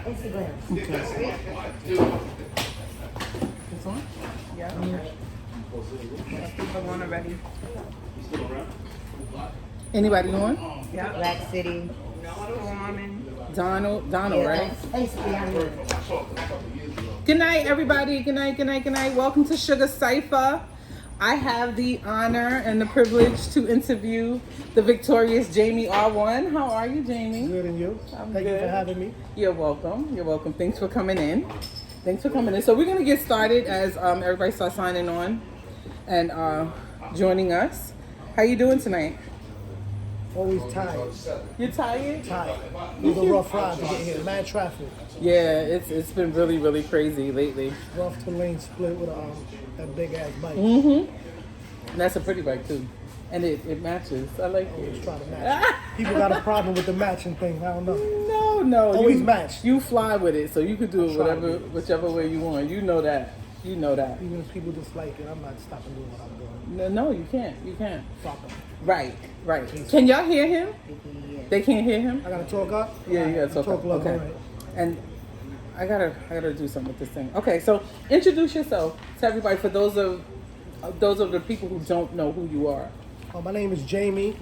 Instagram. Okay. This one? Yeah. People on already. Anybody on? Yeah. Black City. Foreman. Donald, right? Basically, I'm here. Good night, everybody. Good night, good night, good night. Welcome to Sugar Cypher. I have the honor and the privilege to interview the Victorious Jaime R1. How are you, Jamie? Good, and you? I'm Thank good. you for having me. You're welcome. You're welcome. Thanks for coming in. Thanks for coming in. So we're going to get started as everybody starts signing on and joining us. How you doing tonight? Always tired. You tired? Tired. It was a rough ride to get here. Mad traffic. Yeah, it's been really, really crazy lately. Rough to lane split with that big ass bike. And that's a pretty bike too. And it matches. I like Always it. try to match. People got a problem with the matching thing. I don't know. No. Always you, match. You fly with it, so you could do it Try to do whichever way you want. You know that. You know that. Even if people dislike it, I'm not stopping doing what I'm doing. No, you can't. You can't. Fuck them. Right. Can y'all hear him? They can't hear him? I gotta talk up? Yeah, you gotta talk up. low. Okay. Right. And I gotta do something with this thing. Okay, so introduce yourself to everybody for those of the people who don't know who you are. My name is Jamie.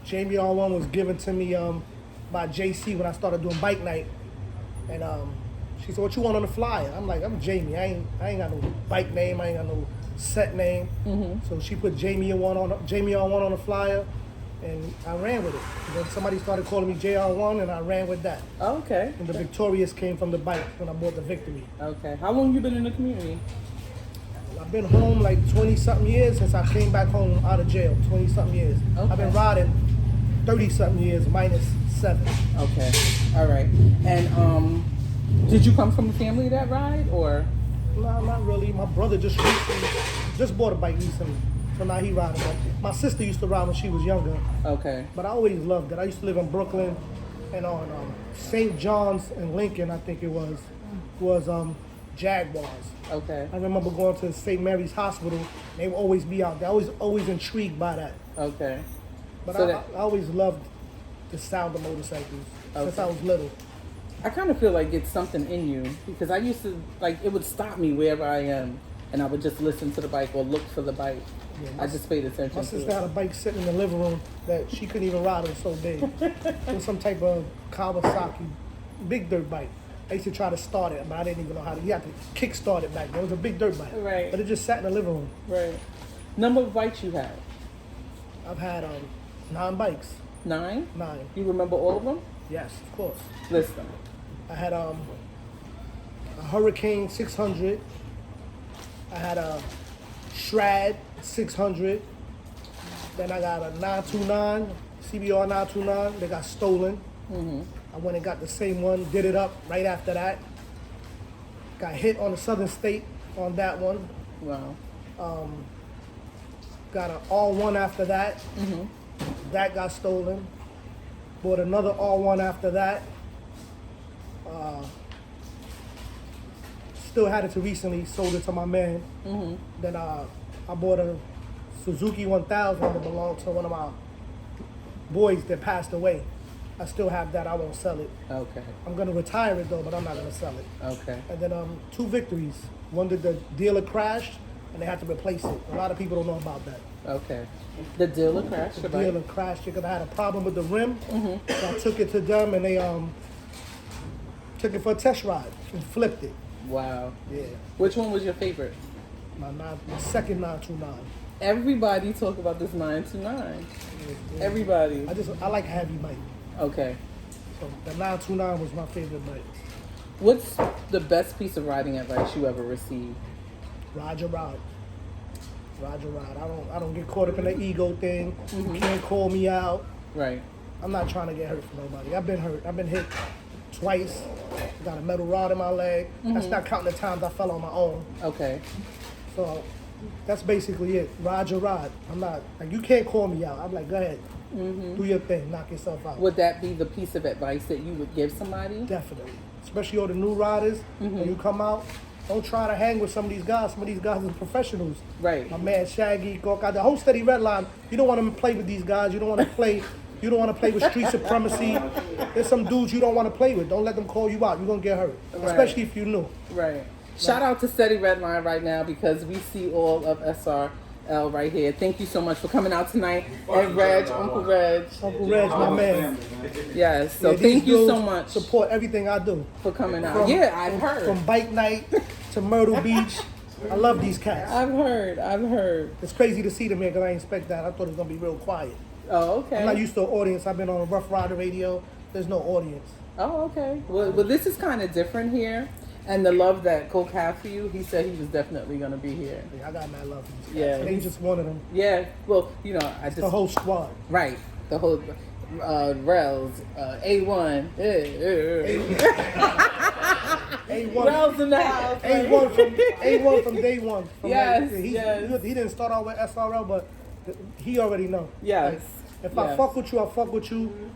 Jamie R1 was given to me by JC when I started doing bike night. And she said, "What you want on the flyer?" I'm like, "I'm Jamie. I ain't got no bike name. I ain't got no set name." So she put Jamie R1 on the flyer, and I ran with it. And then somebody started calling me JR1, and I ran with that. Okay. And the Victorious came from the bike when I bought the Victory. Okay. How long you been in the community? I've been home like 20-something years since I came back home out of jail. 20-something years. Okay. I've been riding 30-something years minus 7. Okay. All right. And did you come from a family that ride or? No, not really. My brother just bought a bike recently, so now he riding. My sister used to ride when she was younger, Okay. but I always loved it. I used to live in Brooklyn, and on St. John's and Lincoln, I think it was Jaguars. Okay. I remember going to St. Mary's Hospital. They would always be out there. I was always intrigued by that. Okay. But So I always loved the sound of motorcycles since I was little. I kind of feel like it's something in you because I used to it would stop me wherever I am, and I would just listen to the bike or look for the bike. Yeah, I just paid attention My to sister it. had a bike sitting in the living room that she couldn't even ride. It was so big. It was some type of Kawasaki big dirt bike. I used to try to start it, but I didn't even know how to. You had to kick start it back then. It was a big dirt bike. Right. But it just sat in the living room. Right. Number of bikes you had? I've had 9 bikes. 9? 9. You remember all of them? Yes, of course. List them. I had a Hurricane 600. I had a Shrad 600. Then I got a 929, CBR 929. They got stolen. I went and got the same one, did it up right after that. Got hit on the Southern State on that one. Wow. Got an R1 after that. That got stolen. Bought another R1 after that. Still had it to recently, sold it to my man. Then I bought a Suzuki 1000 that belonged to one of my boys that passed away. I still have that. I won't sell it. Okay. I'm gonna retire it though, but I'm not gonna sell it. Okay. And then 2 Victories. One that the dealer crashed, and they had to replace it. A lot of people don't know about that. Okay. The dealer crashed The your bike? dealer crashed it because I had a problem with the rim. So I took it to them, and they took it for a test ride and flipped it. Wow. Yeah, Which one was your favorite? my second 929. Everybody talk about this 929. Everybody. I like heavy bike. Okay. So the 929 was my favorite bike. What's the best piece of riding advice you ever received? Ride your ride. Ride your ride. I don't get caught up in the ego thing. You can't call me out. Right. I'm not trying to get hurt for nobody. I've been hurt. I've been hit twice. Got a metal rod in my leg. That's not counting the times I fell on my own. Okay. So that's basically it. Ride your ride. I'm not like, you can't call me out. I'm like, go ahead. Do your thing. Knock yourself out. Would that be the piece of advice that you would give somebody? Definitely. Especially all the new riders. When you come out, don't try to hang with some of these guys. Some of these guys are professionals. Right. My man Shaggy, Gorka, the whole steady red line. You don't want to play with these guys. You don't want to play You don't want to play with street supremacy. There's some dudes you don't want to play with. Don't let them call you out. You're going to get hurt, especially if you new. Right. Shout out to Steady Redline right now because we see all of SRL right here. Thank you so much for coming out tonight. And Reg, Uncle Reg. Uncle Reg, my man. Yes, so thank you so much. Support everything I do. For coming out. I've heard. From bike night to Myrtle Beach. I love these cats. I've heard. It's crazy to see them here because I didn't expect that. I thought it was going to be real quiet. Oh, okay. I'm not used to an audience. I've been on Rough Rider Radio. There's no audience. Oh, okay. Well, this is kind of different here. And the love that Coke had for you, he said he was definitely going to be here. Yeah, I got mad love for these cats. Yeah. They just one of them. Yeah. Well, you know, The whole squad. Right. The whole... Rels, A1. A1. Rels in the house. A1 from day one. Yes, He didn't start out with SRL, but he already know. Yes. Like, if I fuck with you, I fuck with you.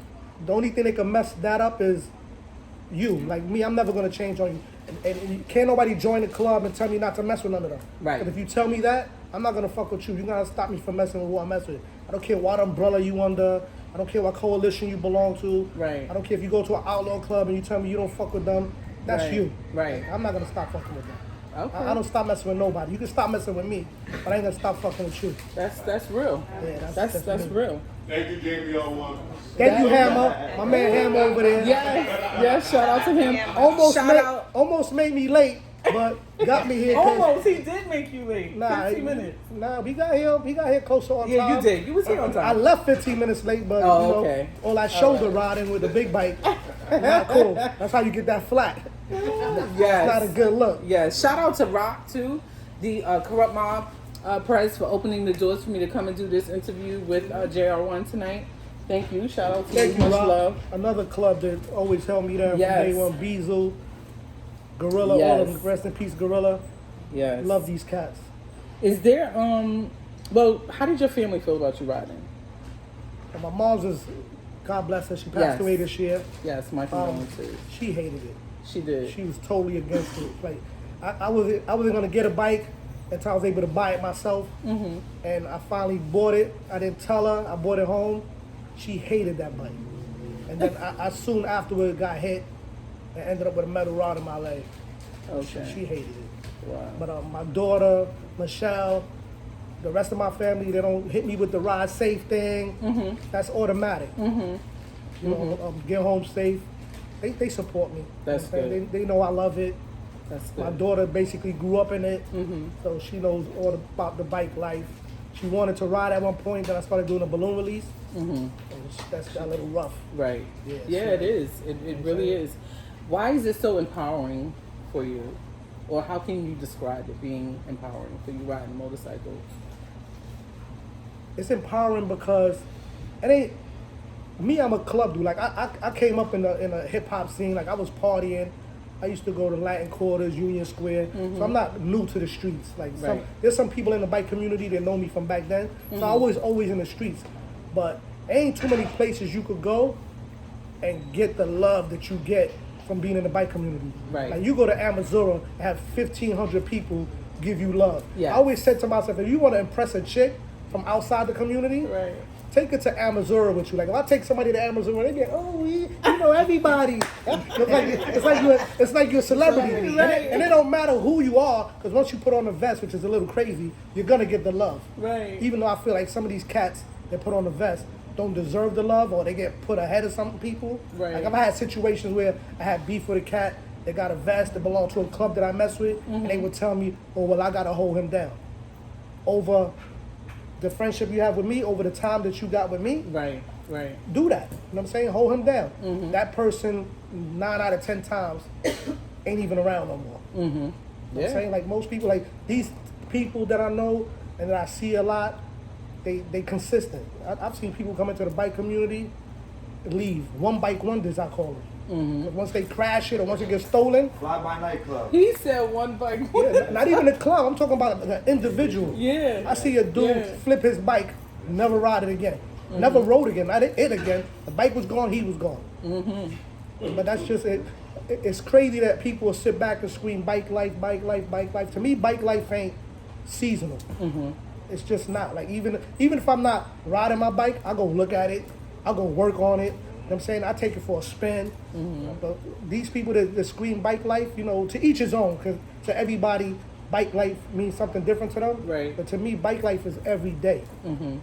The only thing that can mess that up is you. Like me, I'm never gonna change on you. And can't nobody join the club and tell me not to mess with none of them. Right. But if you tell me that, I'm not gonna fuck with you. You're gonna stop me from messing with who I mess with. I don't care what umbrella you under. I don't care what coalition you belong to. Right. I don't care if you go to an outlaw club and you tell me you don't fuck with them. That's you. Right. I'm not gonna stop fucking with them. Okay. I don't stop messing with nobody. You can stop messing with me, but I ain't gonna stop fucking with you. That's real. Yeah, that's real. Thank you, Jaime R1. Thank you, Hammer. My man Hammer over there. Yes, shout out to him. Almost made me late, but got me here. Almost, he did make you late. 15 minutes. Nah, we got here closer on time. Yeah, you did. You was here on time. I left 15 minutes late, but okay. All that shoulder riding with the big bike, not cool. That's how you get that flat. Yes. It's not a good look. Yes. Shout out to Rock too, the Krupt Mob press for opening the doors for me to come and do this interview with JR1 tonight. Thank you. Shout out to Thank you, much Rock. love. Another club that always held me there from day one. Beazle, Gorilla, all of them. Rest in peace, Gorilla. Yes. Love these cats. Is there well, how did your family feel about you riding? And my mom's is, God bless her, she passed away this year. Yes, my condolences. She hated it. She did. She was totally against it. Like I wasn't gonna get a bike until I was able to buy it myself. Mm-hmm. And I finally bought it. I didn't tell her. I bought it home. She hated that bike. And then I soon afterward got hit and ended up with a metal rod in my leg. Okay. She hated it. Wow. But my daughter, Michelle, the rest of my family, they don't hit me with the ride safe thing. Mm-hmm. That's automatic. Mm-hmm. You know, get home safe. They support me. That's good. They know I love it. That's good. My daughter basically grew up in it, so she knows all about the bike life. She wanted to ride at one point, then I started doing a balloon release. Mm-hmm. That's got a little rough. Right. Yeah, it is. It really is. Why is it so empowering for you? Or how can you describe it being empowering for you riding a motorcycle? It's empowering because it ain't me. I'm a club dude. Like I came up in a hip hop scene. Like I was partying. I used to go to Latin Quarters, Union Square. So I'm not new to the streets. Like there's some people in the bike community that know me from back then. So I was always in the streets. But ain't too many places you could go and get the love that you get from being in the bike community. Right. Like you go to Amazura and have 1,500 people give you love. Yeah. I always said to myself, if you want to impress a chick from outside the community, right, take it to Amazura with you. Like if I take somebody to Amazura, they get, oh, you know everybody. It's like you're a celebrity, right. And it don't matter who you are, because once you put on a vest, which is a little crazy, you're gonna get the love. Right. Even though I feel like some of these cats that put on the vest don't deserve the love, or they get put ahead of some people. Right. Like I've had situations where I had beef with a cat that got a vest that belonged to a club that I mess with, and they would tell me, oh well, I gotta hold him down over the friendship you have with me, over the time that you got with me. Right. Do that. You know what I'm saying? Hold him down. That person 9 out of 10 times ain't even around no more. You know what I'm saying? Like most people, like these people that I know and that I see a lot, they consistent. I've seen people come into the bike community, leave. One bike wonders, I call them. Once they crash it or once it gets stolen. Fly by night club. He said one bike. Yeah, not even the club. I'm talking about an individual. Yeah. I see a dude flip his bike, never ride it again. Never rode again, not it again. The bike was gone, he was gone. But that's just it. It's crazy that people will sit back and scream bike life, bike life, bike life. To me, bike life ain't seasonal. It's just not. Like even if I'm not riding my bike, I go look at it. I'll go work on it. You know what I'm saying? I take it for a spin. But these people that scream bike life, you know, to each his own, because to everybody, bike life means something different to them. Right. But to me, bike life is every day.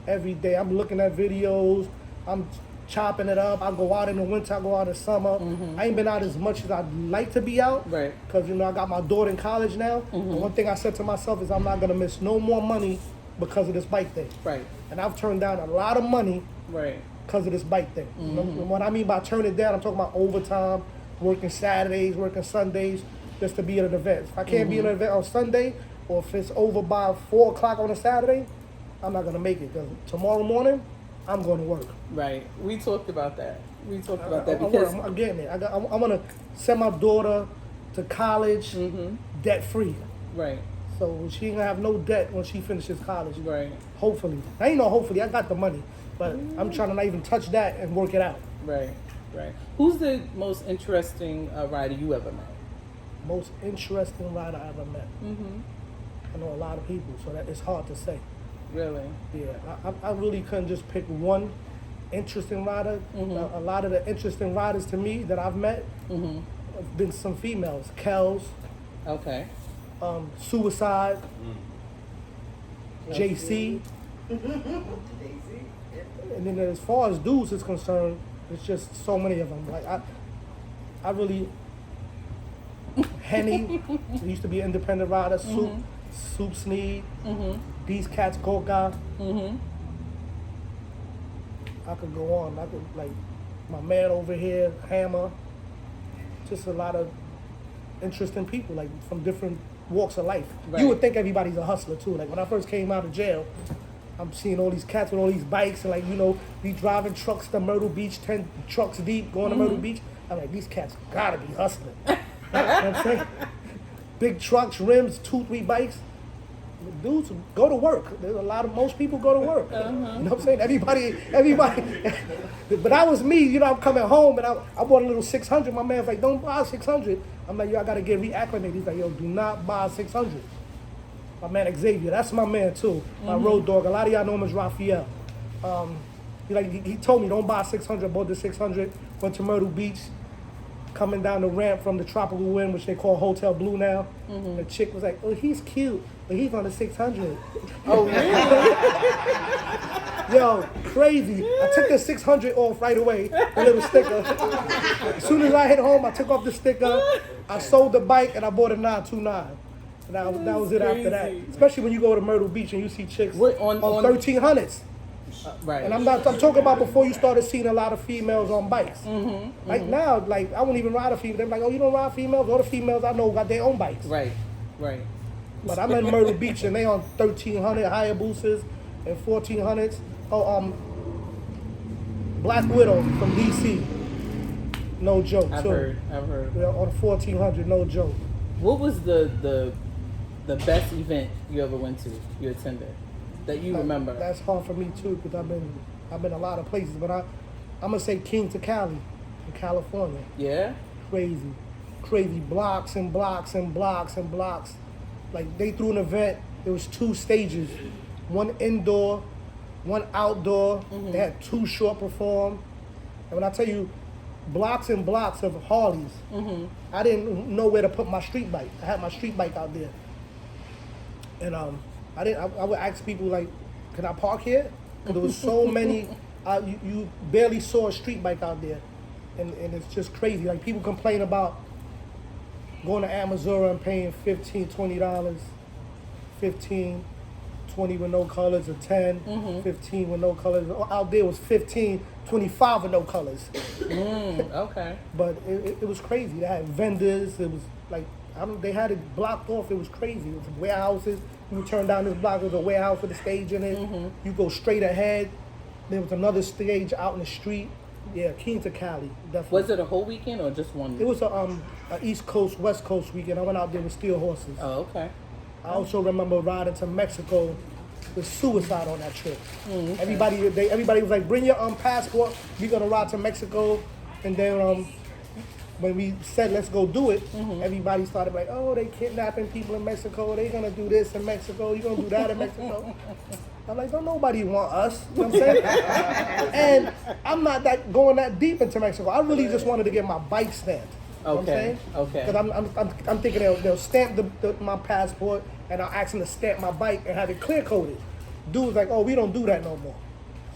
Every day. I'm looking at videos. I'm chopping it up. I go out in the winter. I go out in the summer. I ain't been out as much as I'd like to be out. Right. Because, you know, I got my daughter in college now. And one thing I said to myself is I'm not going to miss no more money because of this bike thing. Right. And I've turned down a lot of money Right. because of this bike thing. You know, and what I mean by turn it down, I'm talking about overtime, working Saturdays, working Sundays, just to be at an event. If I can't be at an event on Sunday, or if it's over by 4 o'clock on a Saturday, I'm not gonna make it, because tomorrow morning, I'm going to work. Right. We talked about that. Because I'm getting it. I'm gonna send my daughter to college debt free. Right. So she ain't gonna have no debt when she finishes college. Right. Hopefully. I ain't no hopefully, I got the money. But I'm trying to not even touch that and work it out. Right. Right. Who's the most interesting rider you ever met? Most interesting rider I ever met. I know a lot of people, so that it's hard to say. Really? Yeah, I really couldn't just pick one interesting rider. A lot of the interesting riders to me that I've met have been some females. Kels, Okay. Suicide, JC. And then as far as dudes is concerned, it's just so many of them. Like I really, Henny, he used to be an independent rider. Soup Sneed, these cats Coca. I could go on. I could, like, my man over here, Hammer. Just a lot of interesting people, like from different walks of life. Right. You would think everybody's a hustler too. Like when I first came out of jail, I'm seeing all these cats with all these bikes and, like, you know, be driving trucks to Myrtle Beach, 10 trucks deep, going to Myrtle Beach. I'm like, these cats gotta be hustling. You know what I'm saying? Big trucks, rims, 2-3 bikes. Dudes go to work. There's most people go to work. You know what I'm saying? Everybody. But that was me, you know, I'm coming home and I bought a little 600. My man's like, don't buy 600. I'm like, yo, I gotta get reacclimated. He's like, yo, do not buy 600. My man Xavier, that's my man too. My road dog. A lot of y'all know him as Raphael. He told me, don't buy 600. Bought the 600. Went to Myrtle Beach. Coming down the ramp from the Tropical Wind, which they call Hotel Blue now. The chick was like, oh, he's cute, but he's on the 600. Oh, really? Yo, crazy. I took the 600 off right away, the little sticker. As soon as I hit home, I took off the sticker. I sold the bike and I bought a 929. And that was it after that. Especially when you go to Myrtle Beach and you see chicks on 1300s. Right. And I'm talking about before you started seeing a lot of females on bikes. Like now, like I wouldn't even ride a female. They're like, oh, you don't ride females? All the females I know got their own bikes. Right. Right. But I'm in Myrtle Beach and they on 1300 Hayabusas and 1400s. Oh, Black Widow from DC. No joke. I've heard. Yeah, on 1400, no joke. What was the best event you ever went to? You attended that you remember? That's hard for me too, because I've been a lot of places, but I'm gonna say King to Cali, in California. Yeah. Crazy blocks and blocks and blocks and blocks. Like they threw an event. There was 2 stages, one indoor, one outdoor. They had 2 short perform. And when I tell you, blocks and blocks of Harleys, I didn't know where to put my street bike. I had my street bike out there, and I would ask people, like, can I park here? Because there was so many, you barely saw a street bike out there. And it's just crazy. Like, people complain about going to Amazura and paying $15, $20, 15, 20 with no colors, or 10, 15 with no colors. Out there was 15, 25 with no colors. Okay. But it was crazy. They had vendors. It was like, they had it blocked off. It was crazy. It was warehouses. You turn down this block, there was a warehouse with a stage in it. You go straight ahead. There was another stage out in the street. Yeah, King to Cali, definitely. Was it a whole weekend or just one? It was a East Coast, West Coast weekend. I went out there with steel horses. Oh, okay. I also remember riding to Mexico with Suicide on that trip. Okay. Everybody was like, bring your passport. We're gonna ride to Mexico, and then when we said let's go do it, everybody started like, oh, they kidnapping people in Mexico. They gonna do this in Mexico. You gonna do that in Mexico? I'm like, don't nobody want us. You know what I'm saying? And I'm not going that deep into Mexico. I really just wanted to get my bike stamped. You know what I'm saying? Okay. Because I'm thinking they'll stamp my passport, and I'll ask them to stamp my bike and have it clear coded. Dude's like, oh, we don't do that no more.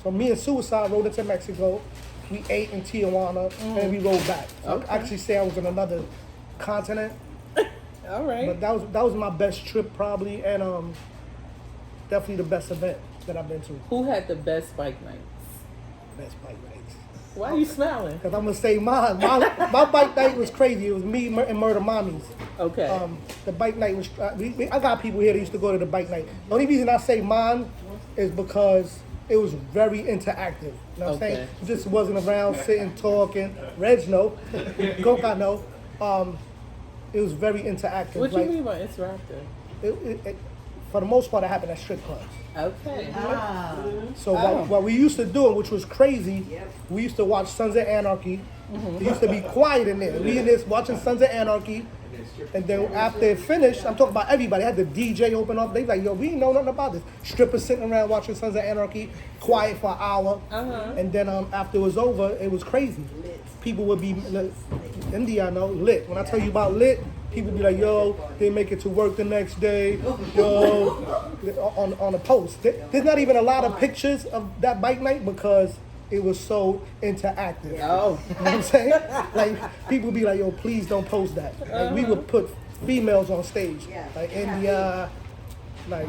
So me and Suicide rode into Mexico. We ate in Tijuana, and we rode back. So I actually say I was in another continent. All right. But that was my best trip probably, and definitely the best event that I've been to. Who had the best bike nights? Best bike nights. Why are you smiling? Because I'm going to say mine. My bike night was crazy. It was me and Murder Mommies. Okay. The bike night was... I got people here that used to go to the bike night. The only reason I say mine is because it was very interactive. You know what I'm saying? It just wasn't around sitting, talking. Reg no. Goka no. It was very interactive. What do you mean by interactive? It, for the most part, it happened at strip clubs. Okay. So what we used to do, which was crazy, we used to watch Sons of Anarchy. It used to be quiet in there. We in this watching Sons of Anarchy. And then after it finished, I'm talking about everybody. I had the DJ open up. They like, yo, we didn't know nothing about this. Strippers sitting around watching Sons of Anarchy, quiet for an hour. And then after it was over, it was crazy. People would be, India, I know, lit. When I tell you about lit, people be like, yo, they make it to work the next day. Yo, on a post. There's not even a lot of pictures of that bike night because it was so interactive. Oh. You know what I'm saying? Like, people be like, yo, please don't post that. Like, we would put females on stage. Like, India, like,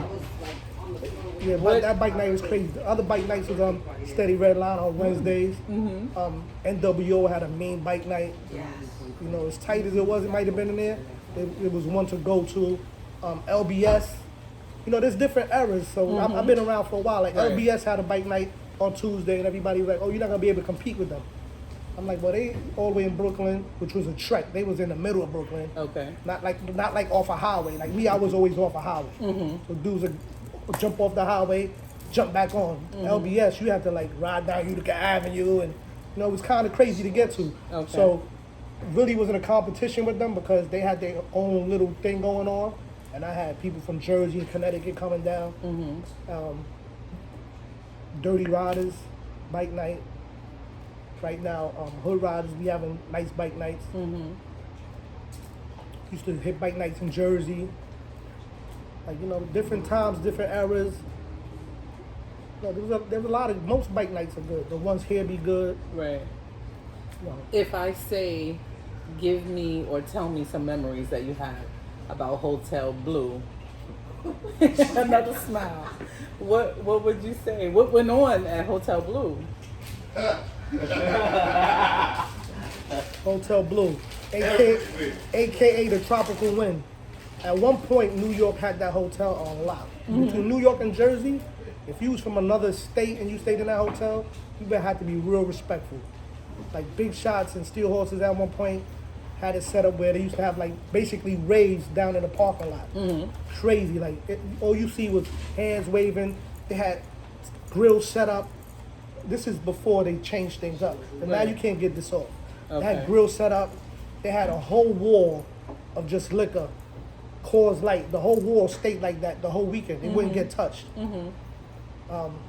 yeah, but that bike night was crazy. The other bike nights was Steady Red Line on Wednesdays. NWO had a main bike night. You know, as tight as it was, it might have been in there. It was one to go to. LBS. You know, there's different eras, so I've been around for a while. Like, LBS had a bike night on Tuesday, and everybody was like, oh, you're not going to be able to compete with them. I'm like, well, they all the way in Brooklyn, which was a trek. They was in the middle of Brooklyn. Okay. Not like off a highway. Like me, I was always off a highway. So dudes would jump off the highway, jump back on. LBS, you have to like ride down Utica Avenue, and you know, it was kind of crazy to get to. So really wasn't a competition with them because they had their own little thing going on, and I had people from Jersey and Connecticut coming down. Dirty Riders, bike night. Right now, Hood Riders, we having nice bike nights. Used to hit bike nights in Jersey. Like, you know, different times, different eras. You know, there's a lot of, most bike nights are good. The ones here be good. Right. You know. If I say, give me or tell me some memories that you had about Hotel Blue, another smile, what would you say? What went on at Hotel Blue? Hotel Blue, aka the Tropical Wind. At one point, New York had that hotel on lock. Between New York and Jersey, if you was from another state and you stayed in that hotel, you better have to be real respectful. Like Big Shots and Steel Horses at one point had it set up where they used to have like basically raves down in the parking lot. Crazy, like all you see was hands waving. They had grills set up. This is before they changed things up. And now you can't get this off. They had grill set up. They had a whole wall of just liquor. Coors Light. The whole wall stayed like that the whole weekend. It wouldn't get touched. The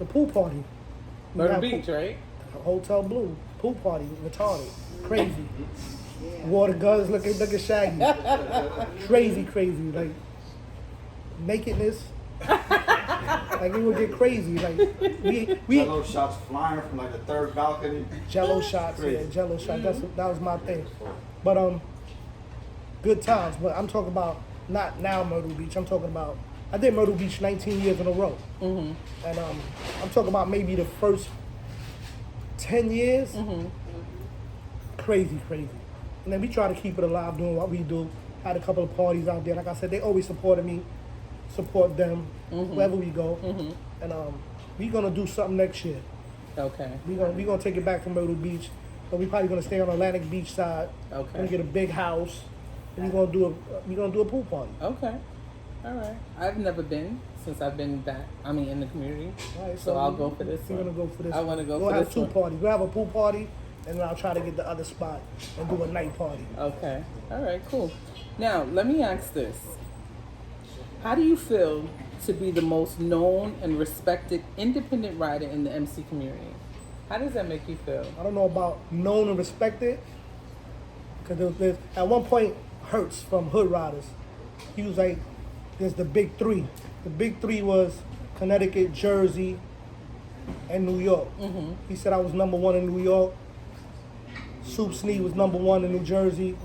pool party. Myrtle Beach, right? Hotel Blue. Pool party. Retarded. Crazy. Water guns looking shaggy. Crazy. Like, nakedness. Like, it would get crazy. Like, we Jello shots flying from like the third balcony. Jello shots, yeah, Jello shots. That was my thing. But good times. But I'm talking about not now Myrtle Beach. I'm talking about I did Myrtle Beach 19 years in a row. And I'm talking about maybe the first 10 years. Crazy. And then we try to keep it alive doing what we do. Had a couple of parties out there. Like I said, they always supported me. Support them wherever we go, and we're gonna do something next year. Okay. We gonna take it back to Myrtle Beach, but we probably gonna stay on Atlantic Beach side. Okay. We're gonna get a big house, and we're gonna do a pool party. Okay. All right. I've never been since I've been back. I mean, in the community. All right, so I'll go for this. We're gonna go for this. I want to go we'll for have this two one. parties. We'll have a pool party, and then I'll try to get the other spot and do a night party. Okay. All right, cool. Now, let me ask this. How do you feel to be the most known and respected independent rider in the MC community? How does that make you feel? I don't know about known and respected, because there's at one point, Hertz from Hood Riders, he was like, there's the big three. The big three was Connecticut, Jersey, and New York. Mm-hmm. He said I was number one in New York. Soup Sneed was number one in New Jersey,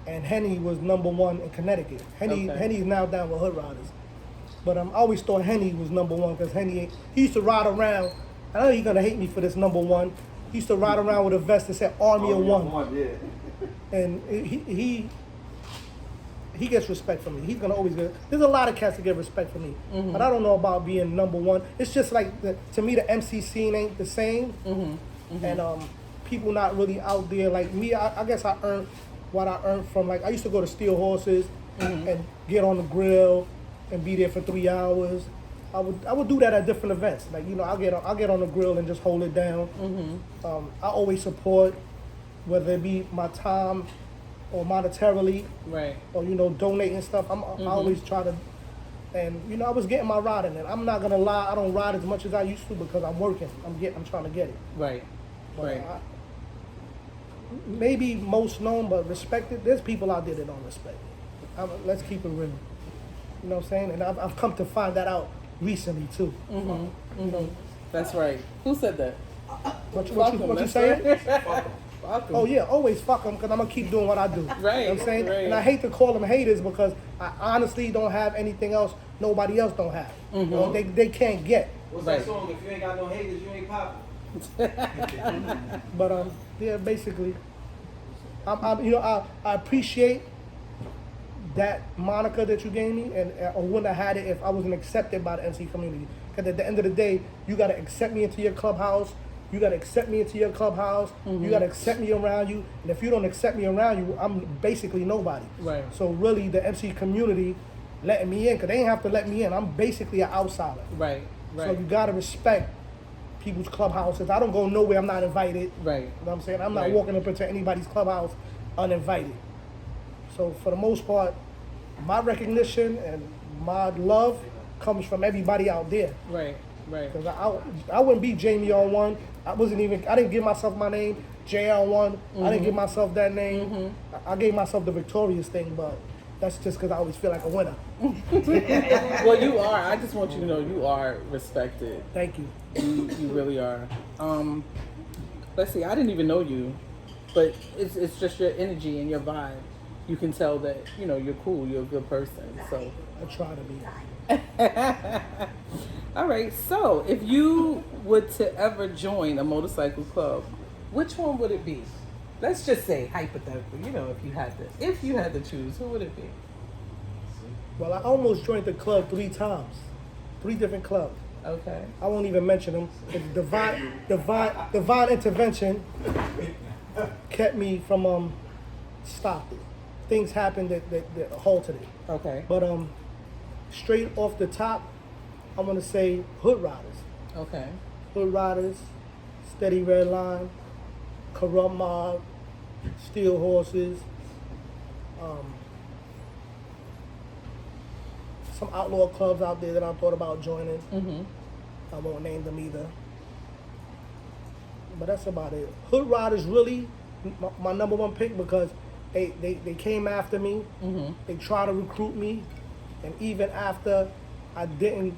and Henny was number one in Connecticut. Henny's now down with Hood Riders. But I always thought Henny was number one because he used to ride around. I know you're gonna hate me for this number one. He used to ride around with a vest that said Army of One. Yeah. And he gets respect from me. He's gonna always get. There's a lot of cats that get respect from me, but I don't know about being number one. It's just like to me the MC scene ain't the same, and people not really out there like me. I guess I earned what I earned from I used to go to Steel Horses and get on the grill and be there for 3 hours. I would do that at different events. I'll get on the grill and just hold it down. I always support, whether it be my time or monetarily, right? Or donating stuff. I always try to, and I was getting my riding, and I'm not gonna lie, I don't ride as much as I used to because I'm working. I'm trying to get it. Right. But right. Maybe most known but respected. There's people out there that don't respect me. Let's keep it real. You know what I'm saying? And I've come to find that out recently too. That's right. Who said that? What you saying? Oh yeah, always fuck them because I'm gonna keep doing what I do. Right. You know what I'm saying? Right. And I hate to call them haters because I honestly don't have anything else nobody else don't have. They can't get. What's that song? If you ain't got no haters, you ain't popping. But yeah, basically, I appreciate that moniker that you gave me, and I wouldn't have had it if I wasn't accepted by the MC community. Because at the end of the day, you gotta accept me into your clubhouse. You gotta accept me into your clubhouse. You gotta accept me around you. And if you don't accept me around you, I'm basically nobody. Right. So really, the MC community letting me in, because they ain't have to let me in. I'm basically an outsider. Right. Right. So you gotta respect people's clubhouses. I don't go nowhere I'm not invited. Right. You know what I'm saying? I'm not walking up into anybody's clubhouse uninvited. So for the most part, my recognition and my love comes from everybody out there. Right. Right. Because I wouldn't be Jaime R1. I didn't give myself my name, JR1. I didn't give myself that name. I gave myself the Victorious thing, but that's just because I always feel like a winner. Well, you are. I just want you to know you are respected. Thank you. You really are. Let's see. I didn't even know you, but it's just your energy and your vibe. You can tell that you're cool. You're a good person. So I try to be. All right. So if you were to ever join a motorcycle club, which one would it be? Let's just say hypothetically. If you had to choose, who would it be? Well, I almost joined the club 3 times, 3 different clubs. Okay. I won't even mention them. Divine intervention kept me from stopped it. Things happened that halted it. Okay. But straight off the top, I'm gonna say Hood Riders. Okay. Hood Riders, Steady Red Line, Krupt Mob, Steel Horses, some outlaw clubs out there that I thought about joining. I won't name them either. But that's about it. Hood Riders really my number one pick because they came after me. They tried to recruit me. And even after I didn't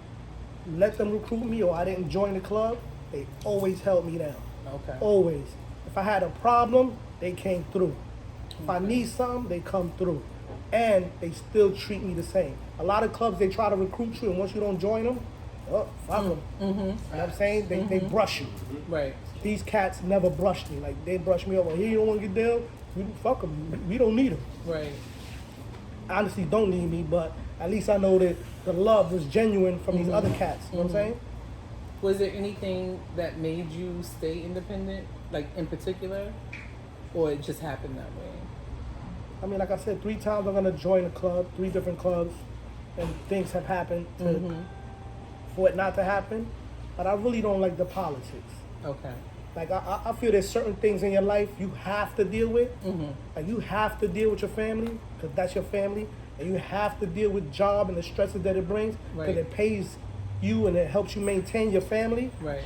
let them recruit me or I didn't join the club, they always held me down. Okay. Always. If I had a problem, they came through. If I need something, they come through. And they still treat me the same. A lot of clubs, they try to recruit you, and once you don't join them, fuck them. You know what I'm saying? They brush you. Right. These cats never brushed me. Like, they brushed me over. Here, you don't want to get down? Fuck them. We don't need them. Right. Honestly, don't need me, but at least I know that the love was genuine from these other cats. You know what I'm saying? Was there anything that made you stay independent, like in particular, or it just happened that way? I mean, like I said, 3 times I'm gonna join a club, 3 different clubs, and things have happened for it not to happen. But I really don't like the politics. Okay. Like I feel there's certain things in your life you have to deal with. Like you have to deal with your family because that's your family, and you have to deal with job and the stresses that it brings because it pays you and it helps you maintain your family. Right.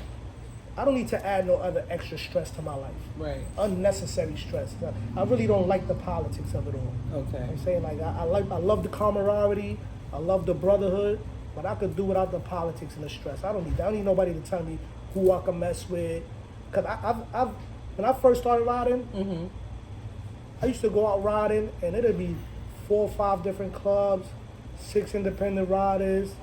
I don't need to add no other extra stress to my life. Right. Unnecessary stress. I really don't like the politics of it all. Okay. I'm saying like I love the camaraderie, I love the brotherhood, but I could do without the politics and the stress. I don't need nobody to tell me who I can mess with. Cause I've when I first started riding, I used to go out riding and it'd be 4 or 5 different clubs, 6 independent riders,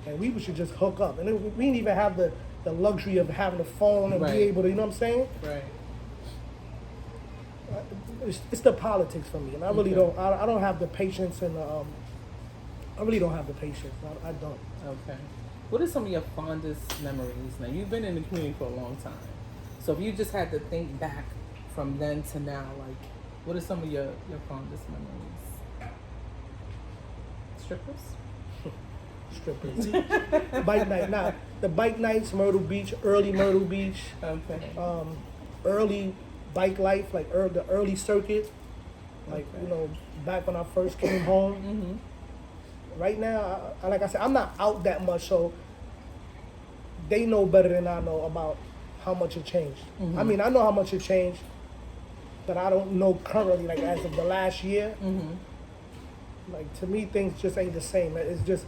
and we should just hook up. And we didn't even have the luxury of having a phone and be able to, you know what I'm saying? Right. It's the politics for me, and I really don't. I don't have the patience, and I really don't have the patience. I don't. Okay. What are some of your fondest memories? Now you've been in the community for a long time, so if you just had to think back from then to now, like, what are some of your fondest memories? Strippers. Bike night. Now the bike nights, Myrtle Beach, early Myrtle Beach. Okay. Early bike life, like the early circuit, like you know, back when I first came home. Right now, like I said, I'm not out that much, so they know better than I know about how much it changed. I mean, I know how much it changed, but I don't know currently, like as of the last year. Like to me, things just ain't the same. It's just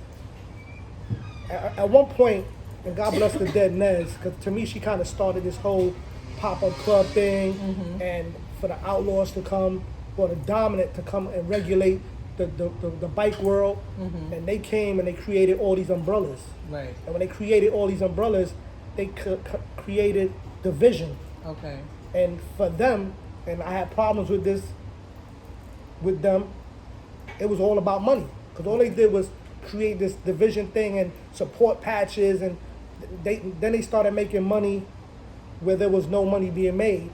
at one point, and God bless the dead Nez, because to me, she kind of started this whole pop-up club thing, and for the outlaws to come, or the dominant to come and regulate the bike world, and they came and they created all these umbrellas. Right. And when they created all these umbrellas, they created division. Okay. And for them, and I had problems with this, with them, it was all about money. Because all they did was create this division thing and support patches, and then they started making money where there was no money being made.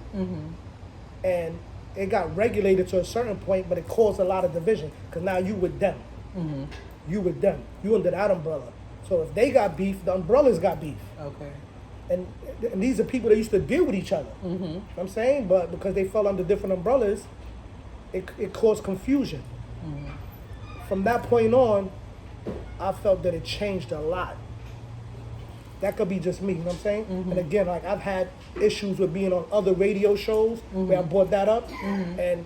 And it got regulated to a certain point, but it caused a lot of division because now you with them. You with them. You under that umbrella. So if they got beef, the umbrellas got beef. Okay. And these are people that used to deal with each other. You know what I'm saying? But because they fell under different umbrellas, it caused confusion. From that point on, I felt that it changed a lot. That could be just me, you know what I'm saying? And again, like I've had issues with being on other radio shows where I brought that up, and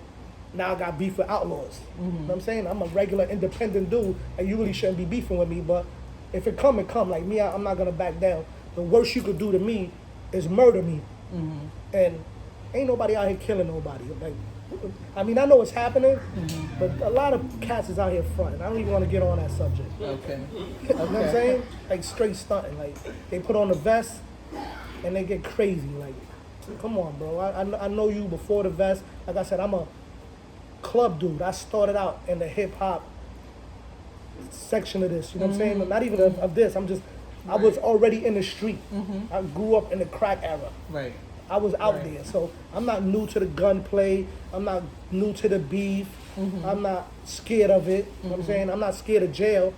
now I got beef with outlaws. You know what I'm saying? I'm a regular independent dude, and you really shouldn't be beefing with me, but if it come, it come. Like me, I'm not gonna back down. The worst you could do to me is murder me. And ain't nobody out here killing nobody. Like, I mean, I know it's happening, but a lot of cats is out here fronting. I don't even want to get on that subject. Okay. You know what I'm saying? Like straight stunting. Like they put on the vest and they get crazy. Like, come on, bro. I know you before the vest. Like I said, I'm a club dude. I started out in the hip hop section of this. You know what I'm saying? Not even of this. I was already in the street. I grew up in the crack era. Right. I was out there, so I'm not new to the gunplay. I'm not new to the beef. I'm not scared of it. You know what I'm saying? I'm not scared of jail,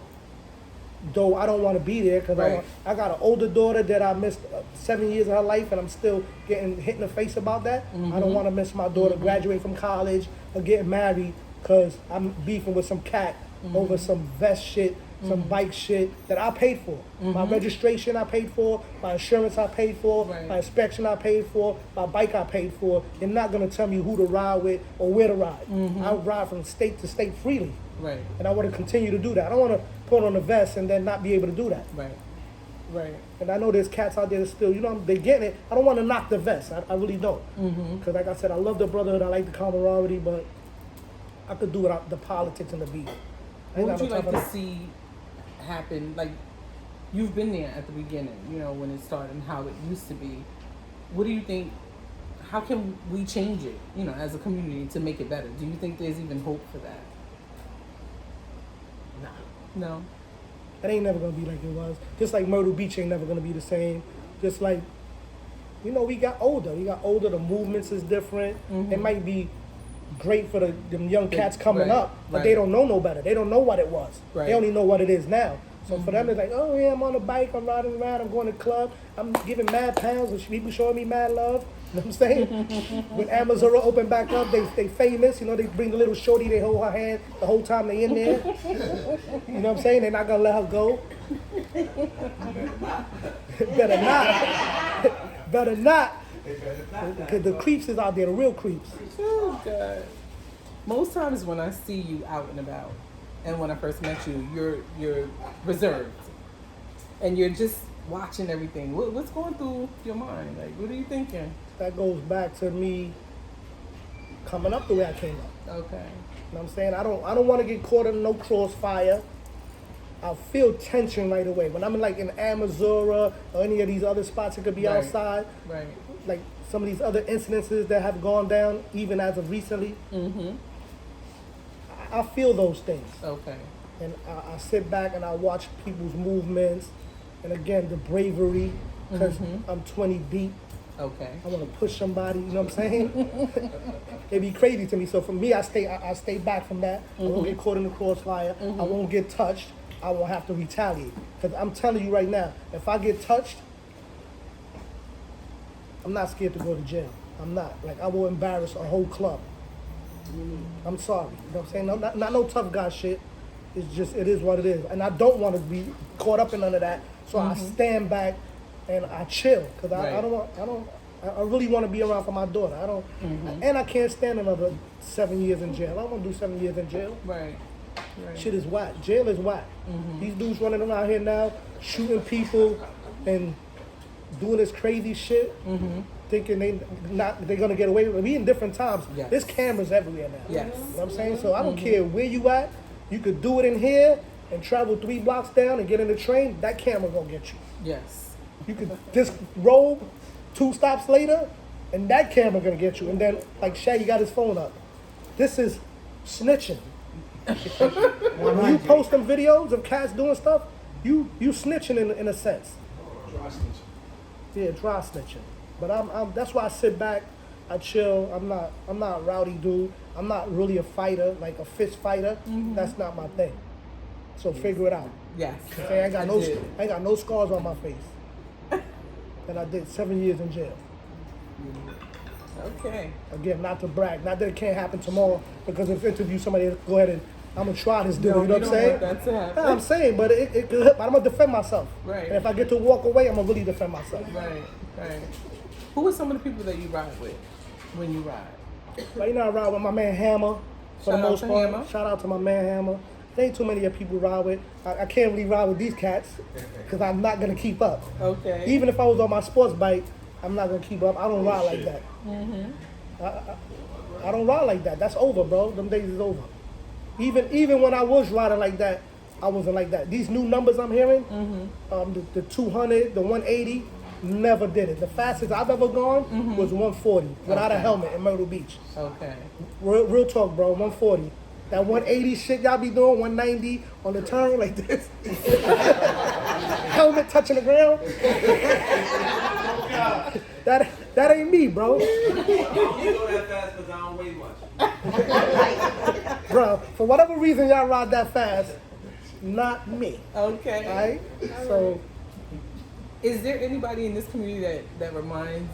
though I don't want to be there because I got an older daughter that I missed 7 years of her life, and I'm still getting hit in the face about that. I don't want to miss my daughter graduating from college or getting married because I'm beefing with some cat over some vest shit, some bike shit that I paid for. My registration I paid for, my insurance I paid for, my inspection I paid for, my bike I paid for. You're not gonna tell me who to ride with or where to ride. I ride from state to state freely. Right. And I want to continue to do that. I don't want to put on a vest and then not be able to do that. Right. Right. And I know there's cats out there that still, you know, they're getting it. I don't want to knock the vest. I really don't. Because like I said, I love the brotherhood. I like the camaraderie, but I could do without the politics and the beef. What would you like to see happen? Like, you've been there at the beginning, you know, when it started and how it used to be. What do you think, how can we change it, you know, as a community to make it better? Do you think there's even hope for that? Nah. No? It ain't never going to be like it was. Just like Myrtle Beach ain't never going to be the same. Just like, you know, we got older. The movements is different. It might be great for them young cats coming up, but they don't know no better. They don't know what it was. They only know what it is now. So for them, it's like, oh yeah, I'm on a bike, I'm riding around, I'm going to the club, I'm giving mad pounds, and people showing me mad love. You know what I'm saying? When Amazon open back up, they famous. You know, they bring the little shorty, they hold her hand the whole time they in there. You know what I'm saying? They're not gonna let her go. Better not. Better not. Because the creeps is out there, the real creeps. Oh God. Most times when I see you out and about, and when I first met you, you're reserved, and you're just watching everything. What's going through your mind? Like, what are you thinking? That goes back to me coming up the way I came up. Okay. You know what I'm saying? I don't want to get caught in no crossfire. I feel tension right away. When I'm in Amazura or any of these other spots, it could be outside. Right. Like some of these other incidences that have gone down, even as of recently. Mm-hmm. I feel those things. Okay. And I sit back and I watch people's movements. And again, the bravery, because I'm 20 deep. Okay. I want to push somebody, you know what I'm saying? It'd be crazy to me. So for me, I stay back from that. I won't get caught in the crossfire. I won't get touched. I won't have to retaliate. Because I'm telling you right now, if I get touched, I'm not scared to go to jail. I'm not. Like, I will embarrass a whole club. I'm sorry. You know what I'm saying? Not no tough guy shit. It's just, it is what it is. And I don't want to be caught up in none of that. So I stand back and I chill. Because I really want to be around for my daughter. I don't, and I can't stand another 7 years in jail. I don't want to do 7 years in jail. Right. Shit is whack. Jail is whack. These dudes running around here now, shooting people and doing this crazy shit, thinking they're gonna get away with it. We in different times. Yes. There's cameras everywhere now. Yes. You know what I'm saying? So I don't care where you at. You could do it in here and travel 3 blocks down and get in the train. That camera gonna get you. Yes. You could disrobe 2 stops later, and that camera gonna get you. And then, like Shaggy got his phone up. This is snitching. When you post them videos of cats doing stuff, you snitching in a sense. Dry snitching. Yeah, dry snitching. But I'm that's why I sit back, I chill. I'm not a rowdy dude. I'm not really a fighter, like a fist fighter. That's not my thing. So figure it out. Yes. I ain't got no scars on my face. And I did 7 years in jail. Okay. Again, not to brag, not that it can't happen tomorrow, because if interview somebody, go ahead and I'm gonna try this dude. You know what I'm saying? That's it. Yeah, I'm saying, but it could. But I'm gonna defend myself. Right. And if I get to walk away, I'm gonna really defend myself. Right. Who are some of the people that you ride with when you ride? Right now, I ride with my man Hammer. For Shout the out most to part. Hammer. Shout out to my man Hammer. There ain't too many of people ride with. I can't really ride with these cats because I'm not gonna keep up. Okay. Even if I was on my sports bike, I'm not gonna keep up. I don't ride like that. I don't ride like that. That's over, bro. Them days is over. Even when I was riding like that, I wasn't like that. These new numbers I'm hearing, the 200, the 180, never did it. The fastest I've ever gone was 140 without a helmet in Myrtle Beach. Okay. Real talk, bro. 140. That 180 shit y'all be doing, 190 on the turn like this. Helmet touching the ground. That ain't me, bro. You go that fast because I don't weigh much. Bro, for whatever reason y'all ride that fast, not me. Okay. All right? So, is there anybody in this community that reminds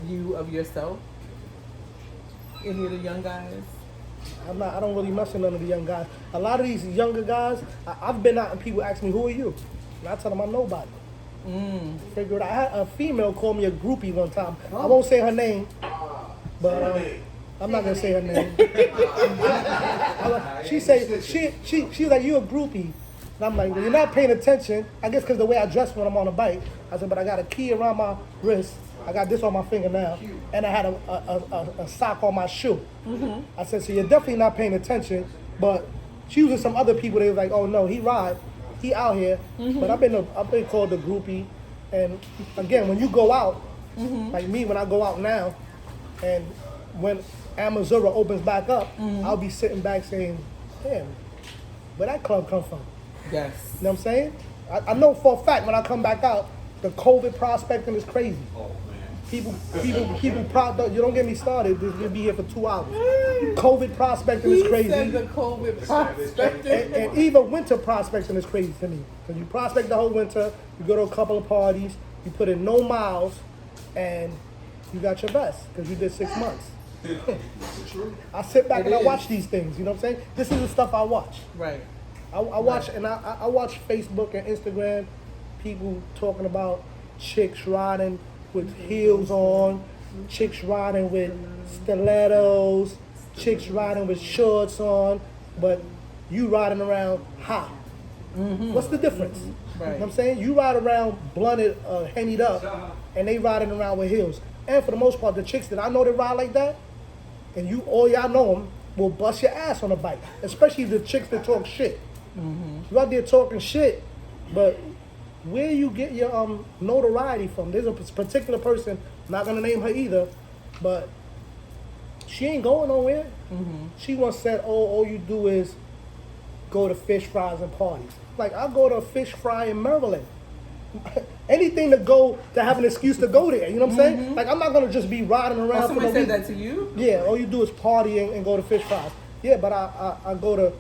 you of yourself? Any of the young guys? I don't really mess with none of the young guys. A lot of these younger guys, I've been out and people ask me, who are you? And I tell them I'm nobody. Figure it out. I had a female call me a groupie one time. I won't say her name, but I'm not gonna say her name. She said she was like, you a groupie. And I'm like, well, you're not paying attention. I guess because the way I dress when I'm on a bike. I said, but I got a key around my wrist. I got this on my finger now, and I had a sock on my shoe. I said, so you're definitely not paying attention. But she was with some other people. They was like, oh no, he ride, he out here. But I've been called a groupie. And again, when you go out, like me, when I go out now, and when Amazura opens back up, I'll be sitting back saying, damn, where that club come from? Yes. You know what I'm saying? I know for a fact when I come back out, the COVID prospecting is crazy. Oh man. People, you don't get me started. This will be here for 2 hours. COVID prospecting is crazy. He said the COVID prospecting. And even winter prospecting is crazy to me. Because you prospect the whole winter, you go to a couple of parties, you put in no miles, and you got your best because you did 6 months. I sit back and I watch these things, you know what I'm saying? This is the stuff I watch. Right. I watch and I watch Facebook and Instagram, people talking about chicks riding with heels on, chicks riding with stilettos, chicks riding with shorts on, but you riding around hot. What's the difference? Right. You know what I'm saying? You ride around blunted, hennied up, and they riding around with heels. And for the most part, the chicks that I know that ride like that, and all y'all know them, will bust your ass on a bike. Especially the chicks that talk shit. You out there talking shit, but where you get your notoriety from? There's a particular person, I'm not gonna name her either, but she ain't going nowhere. She once said, "Oh, all you do is go to fish fries and parties." Like, I go to a fish fry in Maryland. Anything to have an excuse to go there. You know what I'm saying? Like, I'm not gonna just be riding around. Somebody said that to you? Yeah, all you do is party and go to fish fries. Yeah, but I go to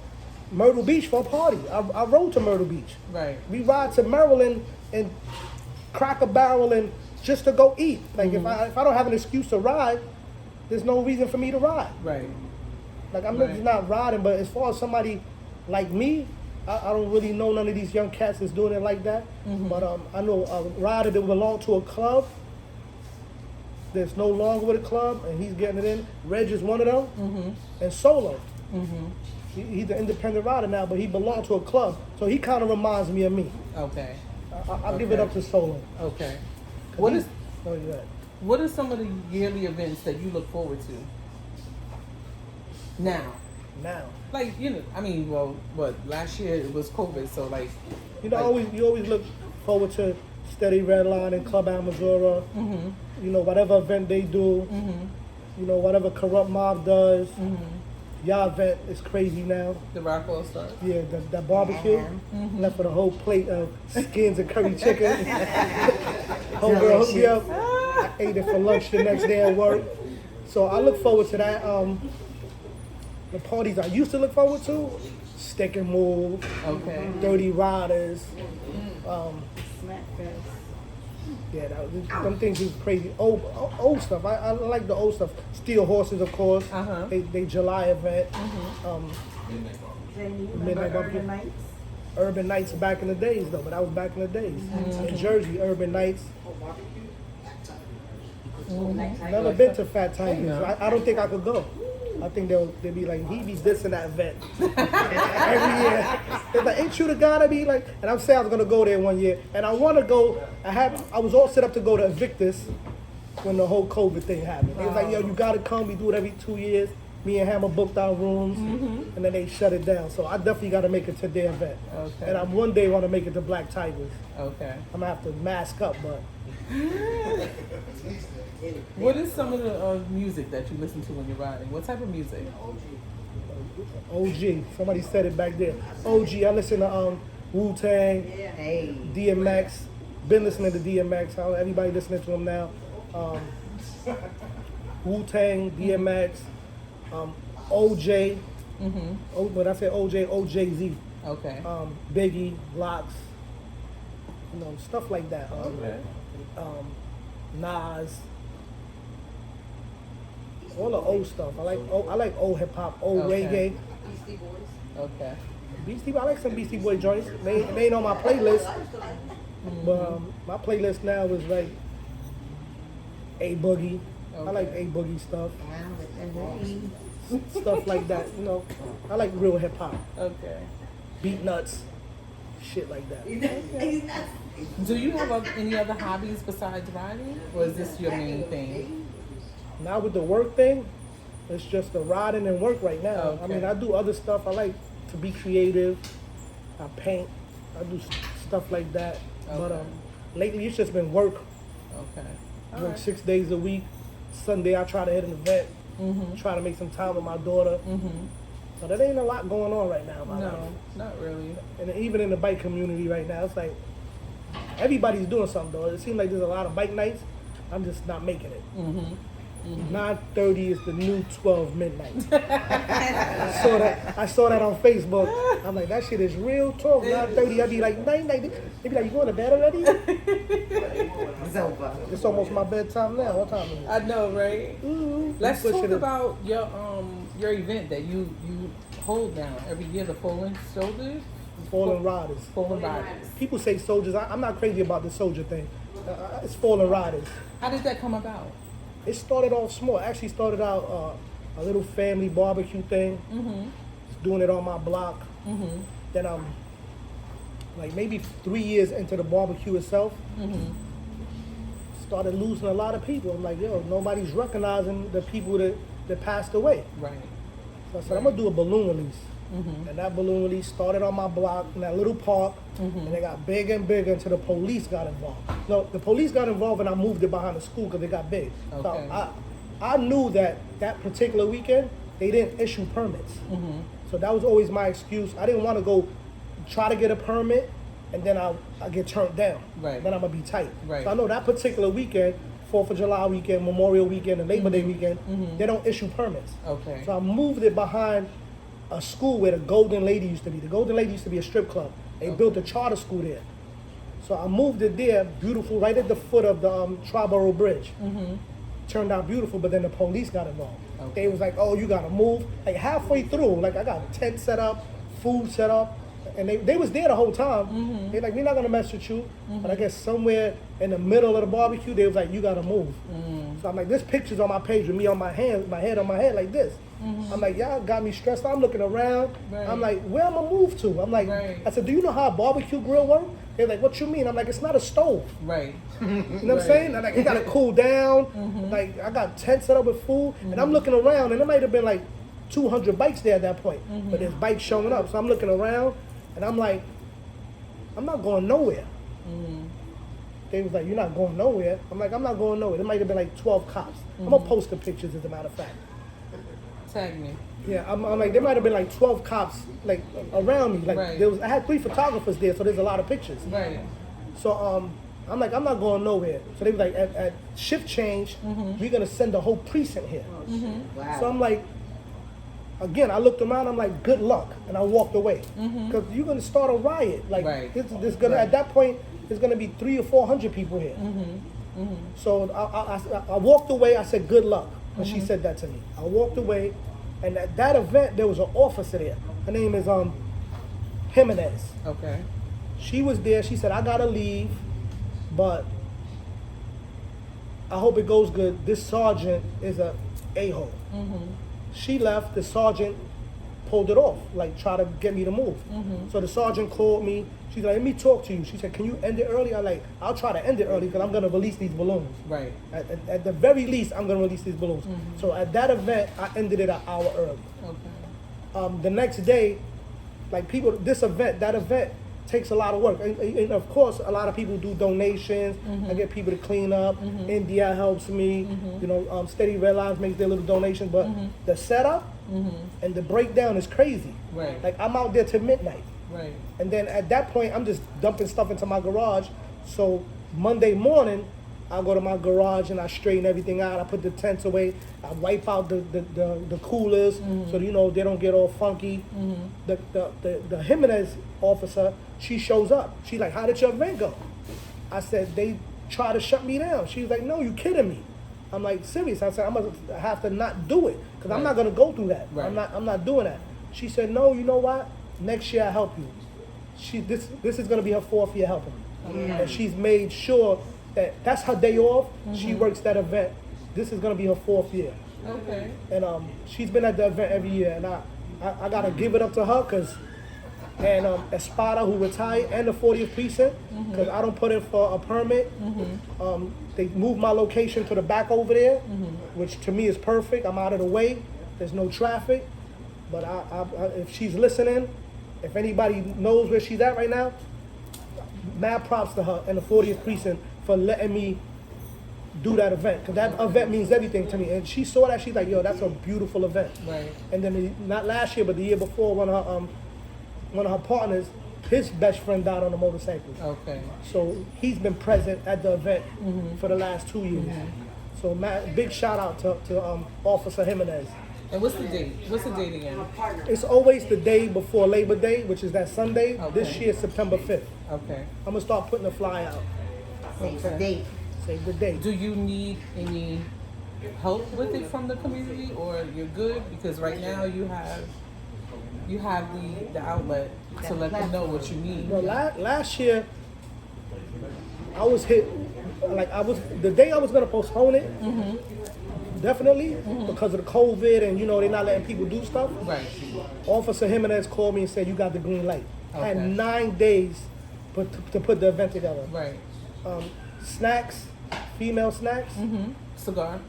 Myrtle Beach for a party. I rode to Myrtle Beach. Right. We ride to Maryland and Cracker Barrel and just to go eat. Like, if I don't have an excuse to ride, there's no reason for me to ride. Right. Like, I'm just not riding, but as far as somebody like me, I don't really know none of these young cats that's doing it like that. But I know a rider that belonged to a club that's no longer with a club, and he's getting it in. Reg is one of them, and Solo. He's an independent rider now, but he belonged to a club, so he kind of reminds me of me. Okay. I'll give it up to Solo. Okay. What are some of the yearly events that you look forward to now? Like, last year it was COVID, so like... You always look forward to Steady Redline and Club Amazura. You know, whatever event they do. You know, whatever Krupt Mob does. Y'all event is crazy now. The Rock All Star. Yeah, that barbecue. Left with a whole plate of skins and curry chicken. Whole girl hooked me up. I ate it for lunch the next day at work. So I look forward to that. The parties I used to look forward to, Stick and Move, Dirty Riders. Yeah, them things is crazy. Old stuff. I like the old stuff. Steel Horses, of course. They July event. Midnight Barbecue. Urban Nights back in the days, though. But that was back in the days. In Jersey, Urban Nights. Never been to Fat Tigers. I don't think I could go. I think they'll be like, he be dissing that event every year. It's like, ain't you the guy that be like? And I'm saying I was gonna go there one year, and I want to go. I was all set up to go to Invictus when the whole COVID thing happened. They was like, yo, you gotta come. We do it every 2 years. Me and Hammer booked our rooms, and then they shut it down. So I definitely got to make it to their event. And I one day want to make it to Black Tigers. I'm gonna have to mask up, but. What is some of the music that you listen to when you're riding? What type of music? OG. Somebody said it back there. OG. I listen to Wu-Tang, DMX. Been listening to DMX. Everybody listening to him now. Wu-Tang, DMX, OJ. When I say OJ, OJZ. Biggie, Locks. You know, stuff like that. Nas. All the old stuff. I like old hip hop, old reggae. Beastie Boys. I like some Beastie Boy joints. They ain't on my playlist, but my playlist now is like A Boogie. I like A Boogie stuff. Stuff like that. You know, I like real hip hop. Beat nuts, shit like that. Do you have any other hobbies besides riding, or is this your main thing? Now with the work thing, it's just the riding and work right now. I mean, I do other stuff. I like to be creative. I paint. I do stuff like that. But lately it's just been work. Work 6 days a week. Sunday I try to hit an event. Try to make some time with my daughter. So there ain't a lot going on right now in my life. Not really. And even in the bike community right now, it's like everybody's doing something though. It seems like there's a lot of bike nights. I'm just not making it. 9:30 is the new 12 midnight. I saw that on Facebook. I'm like, that shit is real talk. 9:30, I'd be like, night. They be like, you going to bed already? It's almost my bedtime now. What time is it? I know, right? Let's talk about your event that you hold down every year, the Fallen Soldiers. Fallen Riders. Fallen Riders. People say soldiers. I'm not crazy about the soldier thing. It's Fallen Riders. How did that come about? It started off small. It actually started out a little family barbecue thing. Doing it on my block. Then I'm like maybe 3 years into the barbecue itself. Started losing a lot of people. I'm like, yo, nobody's recognizing the people that passed away. Right. So I said, I'm gonna do a balloon release. And that balloon release started on my block in that little park, and it got bigger and bigger until the police got involved. No, the police got involved and I moved it behind the school because it got big. Okay. So I knew that particular weekend, they didn't issue permits. So that was always my excuse. I didn't want to go try to get a permit and then I get turned down. Right. Then I'm gonna be tight. Right. So I know that particular weekend, 4th of July weekend, Memorial weekend, and Labor Day weekend, they don't issue permits. Okay. So I moved it behind a school where the Golden Lady used to be. The Golden Lady used to be a strip club. They built a charter school there. So I moved it there, beautiful, right at the foot of the Triborough Bridge. Turned out beautiful, but then the police got involved. Okay. They was like, oh, you gotta move. Like halfway through, like I got tent set up, food set up, and they was there the whole time. They like, we're not gonna mess with you. But I guess somewhere in the middle of the barbecue, they was like, you gotta move. So I'm like, there's pictures on my page with me on my hand, my head on my head like this. I'm like, y'all got me stressed. I'm looking around. Right. I'm like, where am I move to? I'm like, I said, do you know how a barbecue grill works? They're like, what you mean? I'm like, it's not a stove. Right. You know what I'm saying? And like, it gotta cool down. Like, I got tents set up with food, and I'm looking around, and there might have been like 200 bikes there at that point. But there's bikes showing up, so I'm looking around, and I'm like, I'm not going nowhere. They was like, you're not going nowhere. I'm like, I'm not going nowhere. There might have been like 12 cops. I'm gonna post the pictures, as a matter of fact. Tag me. Yeah, I'm like, there might have been like 12 cops like around me. Like Right. I had 3 photographers there, so there's a lot of pictures. Right. So I'm like, I'm not going nowhere. So they was like, at shift change, we're gonna send the whole precinct here. Wow. So I'm like, again, I looked around. I'm like, good luck, and I walked away because you're gonna start a riot. Like this gonna at that point, there's gonna be 300 or 400 people here. So I walked away. I said, good luck. And she said that to me. I walked away, and at that event, there was an officer there. Her name is Jimenez. Okay. She was there. She said, I gotta leave, but I hope it goes good. This sergeant is a a-hole. She left. The sergeant pulled it off, like try to get me to move. So the sergeant called me. She's like, let me talk to you. She said, can you end it early? I'm like, I'll try to end it early because I'm gonna release these balloons. Right. At the very least, I'm gonna release these balloons. So at that event, I ended it an hour early. Okay. The next day, like that event takes a lot of work. And of course, a lot of people do donations. I get people to clean up. India helps me. You know, Steady Red Lines makes their little donations. But the setup and the breakdown is crazy. Right. Like I'm out there till midnight. Right. And then at that point, I'm just dumping stuff into my garage. So Monday morning, I go to my garage and I straighten everything out. I put the tents away. I wipe out the coolers so you know they don't get all funky. The Jimenez officer, she shows up. She's like, how did your event go? I said, they tried to shut me down. She's like, no, you kidding me. I'm like, serious. I said, I'm gonna have to not do it because I'm not gonna go through that. Right. I'm not doing that. She said, no, you know what? Next year I'll help you. This is gonna be her 4th year helping me. And she's made sure that that's her day off. She works that event. This is gonna be her 4th year. Okay. And she's been at the event every year, and I gotta give it up to her because Espada, who retired, and the 40th precinct, because I don't put in for a permit. They moved my location to the back over there, which to me is perfect. I'm out of the way. There's no traffic. But if she's listening, if anybody knows where she's at right now, mad props to her and the 40th precinct for letting me do that event. Because that event means everything to me. And she saw that, she's like, yo, that's a beautiful event. Right. And then not last year, but the year before, one of her partners, his best friend died on a motorcycle. Okay. So he's been present at the event for the last 2 years. So big shout out to Officer Jimenez. And what's the date? What's the date again? It's always the day before Labor Day, which is that Sunday. Okay. This year, September 5th. Okay. I'm gonna start putting the fly out. Save the date. Save the date. Do you need any help with it from the community, or you're good? Because right now you have the outlet to let them know what you need. No, last year, I was hit. Like the day I was gonna postpone it. Definitely because of the COVID and they're not letting people do stuff. Right. Officer Jimenez called me and said you got the green light. I had Okay. 9 days to put the event together. Right. Snacks, female snacks, cigar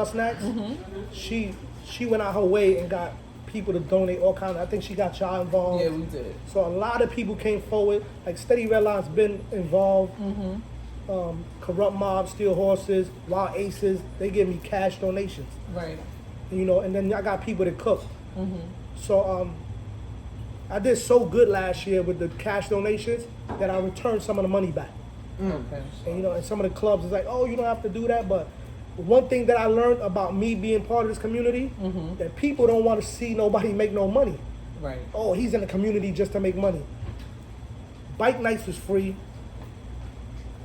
snacks. She went out her way and got people to donate all kinds. I think she got y'all involved. Yeah, we did. So a lot of people came forward. Like Steady Redline's been involved. Krupt Mob, Steel Horses, Wild Aces. They give me cash donations. Right. And then I got people that cook. So I did so good last year with the cash donations that I returned some of the money back. Okay. And some of the clubs is like, oh, you don't have to do that. But one thing that I learned about me being part of this community, that people don't want to see nobody make no money. Right. Oh, he's in the community just to make money. Bike nights was free.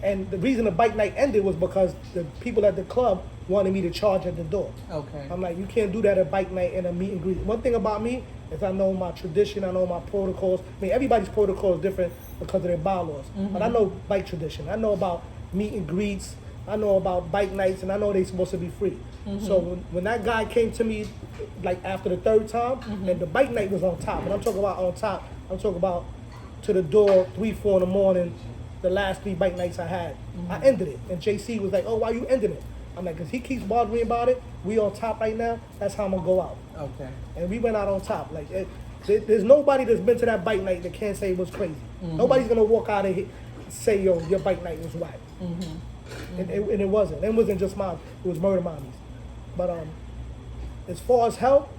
And the reason the bike night ended was because the people at the club wanted me to charge at the door. Okay. I'm like, you can't do that at bike night and a meet and greet. One thing about me is I know my tradition, I know my protocols. I mean, everybody's protocol is different because of their bylaws. But I know bike tradition. I know about meet and greets. I know about bike nights, and I know they're supposed to be free. So when that guy came to me, like after the third time, and the bike night was on top. And I'm talking about on top, I'm talking about to the door, 3, 4 in the morning, the last 3 bike nights I had. I ended it. And JC was like, oh, why you ending it? I'm like, because he keeps bothering me about it. We on top right now. That's how I'm going to go out. Okay. And we went out on top. Like, there's nobody that's been to that bike night that can't say it was crazy. Nobody's going to walk out and say, yo, your bike night was whack. And it wasn't. It wasn't just mine. It was Murder Mommies. But as far as help,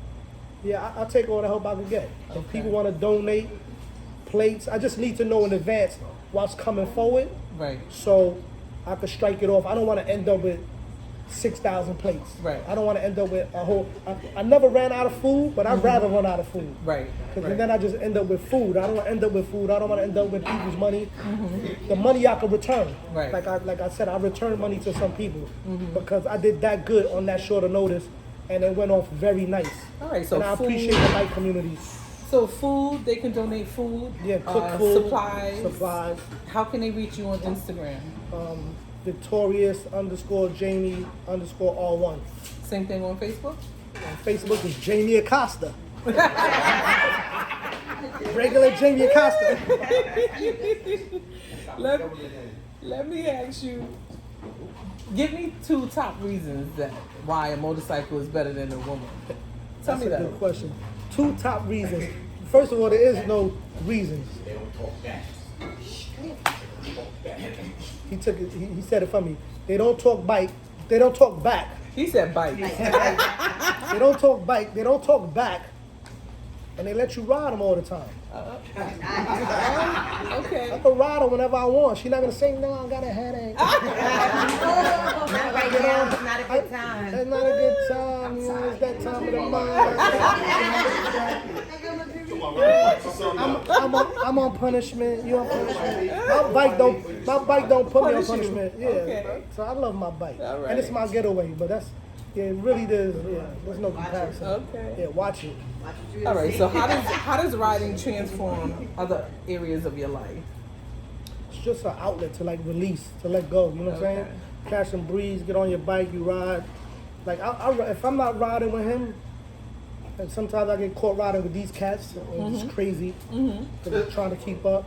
yeah, I'll take all the help I can get. If people want to donate plates, I just need to know in advance what's coming forward. Right. So I could strike it off. I don't want to end up with 6,000 plates. Right. I don't want to end up with a whole. I never ran out of food, but I'd rather run out of food. Right. Because then I just end up with food. I don't want to end up with food. I don't want to end up with people's money. The money I could return. Right. Like I said, I returned money to some people because I did that good on that shorter notice, and it went off very nice. All right. So And I appreciate the bike community. So food, they can donate food. Yeah, cook food, supplies. How can they reach you on Instagram? Victorious _Jaime _R1. Same thing on Facebook? On Facebook is Jamie Acosta. Regular Jamie Acosta. Let me ask you, give me 2 top reasons that why a motorcycle is better than a woman. Tell me That's a that. good question. 2 top reasons. First of all, there is no reasons. He took it. He said it for me. They don't talk bike. They don't talk back. He said bike. They don't talk bike. They don't talk back. And they let you ride them all the time. Okay. I can ride her whenever I want. She's not gonna say no. I got a headache. Not right now. It's not a good time. It's not a good time. It's that time of the month. I'm on punishment. You on punishment? My bike don't put me on punishment. Yeah. Okay. So I love my bike, All right. and it's my getaway. But it really does. Yeah, there's no comparison. Okay. Yeah, watch it. All right. So how does riding transform other areas of your life? It's just an outlet to like release, to let go. You know what I'm saying? Catch some breeze, get on your bike, you ride. Like if I'm not riding with him, and sometimes I get caught riding with these cats, and it's crazy. They're trying to keep up.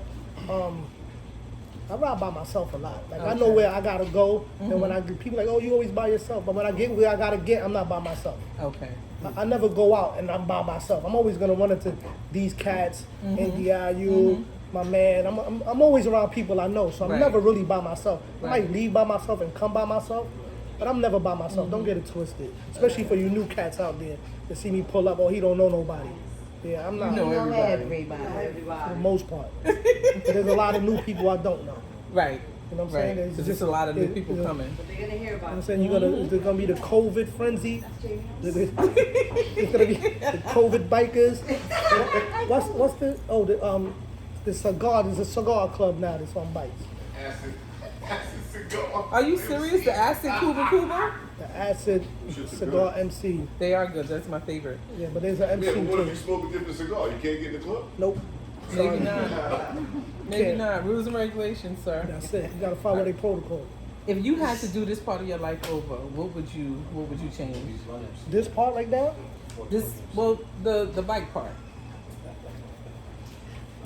I ride by myself a lot. Like I know where I gotta go, and when people like, oh, you always by yourself. But when I get where I gotta get, I'm not by myself. Okay. I never go out and I'm by myself. I'm always gonna run into these cats, NDIU, my man. I'm always around people I know, so I'm never really by myself. I might leave by myself and come by myself, but I'm never by myself. Don't get it twisted. Especially for you new cats out there that see me pull up, oh, he don't know nobody. Yeah, I'm You not. know everybody. For the most part. But there's a lot of new people I don't know. Right. You know what I'm saying? Right. There's just a lot of new people coming. They're gonna hear You know about what I'm it. saying? Is there gonna be the COVID frenzy? It's gonna be the COVID bikers. What's the cigar? There's a cigar club now that's on bikes. Acid cigar. Are you serious? The Acid Cuba? The Acid Cigar MC. They are good. That's my favorite. Yeah, but there's an MC Yeah, but what if you too. smoke a different cigar? You can't get in the club? Nope. Maybe Sorry. not. Maybe Can't. not. Rules and regulations, sir. That's it. You gotta follow their protocol. If you had to do this part of your life over, what would you change? This part like that, The bike part.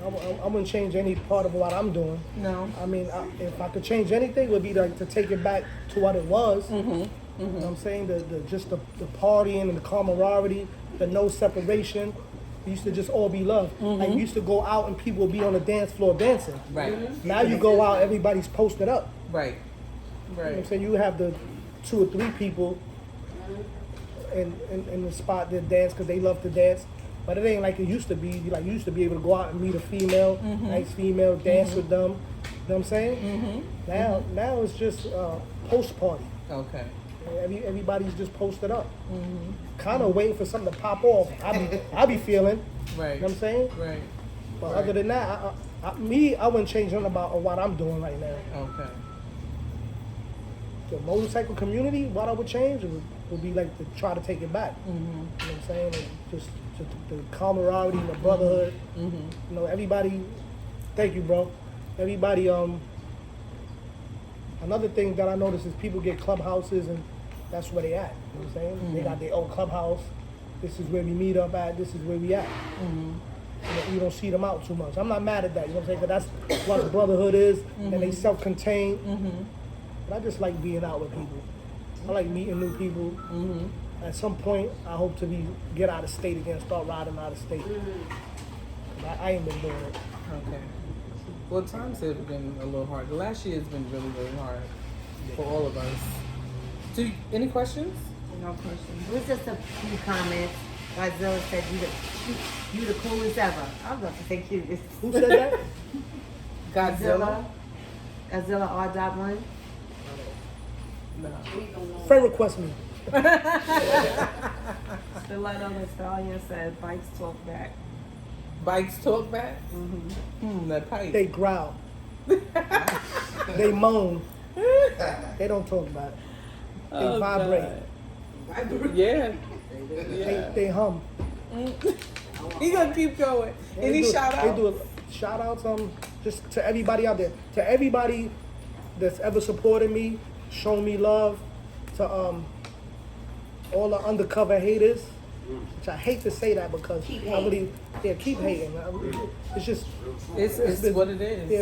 I wouldn't change any part of what I'm doing. No. I mean, if I could change anything, it would be like to take it back to what it was. You know what I'm saying? The partying and the camaraderie, the no separation. We used to just all be loved. Like we used to go out and people would be on the dance floor dancing. Right. Now you go out, everybody's posted up. Right. You know what I'm Right. saying? You have the 2 or 3 people in the spot that dance because they love to dance. But it ain't like it used to be. Like you used to be able to go out and meet a female, nice female, dance with them. You know what I'm saying? Now it's just post party. Okay. Everybody's just posted up. Kind of waiting for something to pop off. I be feeling. Right. You know what I'm saying? Right. But other than that, I wouldn't change nothing about what I'm doing right now. Okay. The motorcycle community, what I would change would be like to try to take it back. You know what I'm saying? And just the camaraderie and the brotherhood. You know, everybody. Thank you, bro. Everybody. Another thing that I notice is people get clubhouses and that's where they at. You know what I'm saying? They got their own clubhouse. This is where we meet up at. This is where we at. You don't see them out too much. I'm not mad at that. You know what I'm saying? 'Cause that's what brotherhood is, and they self-contained. But I just like being out with people. I like meeting new people. At some point, I hope to get out of state again, start riding out of state. I ain't been doing it. Okay. Well, times have been a little hard. The last year has been really, really hard for all of us. Any questions? No questions. It was just a few comments. Godzilla said you the coolest ever. I was about to say cutest. Who said that? Godzilla? Godzilla R.1. No. Friend request me. The light on the stallion said bikes talk back. Bikes talk back? That pipe. They growl. They moan. They don't talk about it. They vibrate. God. Yeah. They hum. He gonna keep going. Any shout outs? They do shout outs just to everybody out there. To everybody that's ever supported me, shown me love. To all the undercover haters. Which I hate to say that because Keep I really keep hating. It's just It's been, what it is. Yeah,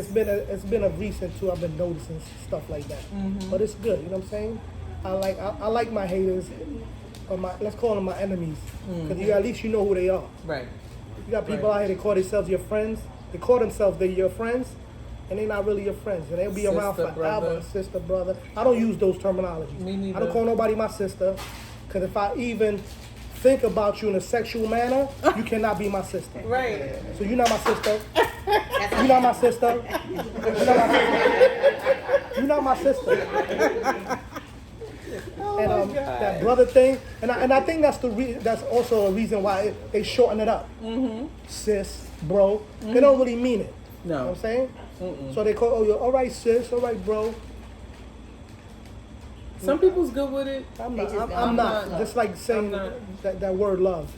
it's been a recent too. I've been noticing stuff like that, but it's good. You know what I'm saying? I like my haters, or let's call them my enemies, because at least you know who they are. Right. You got people out here that call themselves your friends. They call themselves they're your friends, and they're not really your friends. And they'll be around Sister, forever. brother. Sister, brother. I don't use those terminologies. Me neither. I don't call nobody my sister, because if I even think about you in a sexual manner, you cannot be my sister. Right. So you're not my sister. You're not my sister. You're not my sister. Oh And my God. that brother thing, and I think that's also a reason why they shorten it up. Sis, bro. They don't really mean it. No. You know what I'm saying? So they call, you're all right, sis, all right, bro. Some people's good with it. I'm They not. just- I'm not. not. Just like saying I'm not. that word love.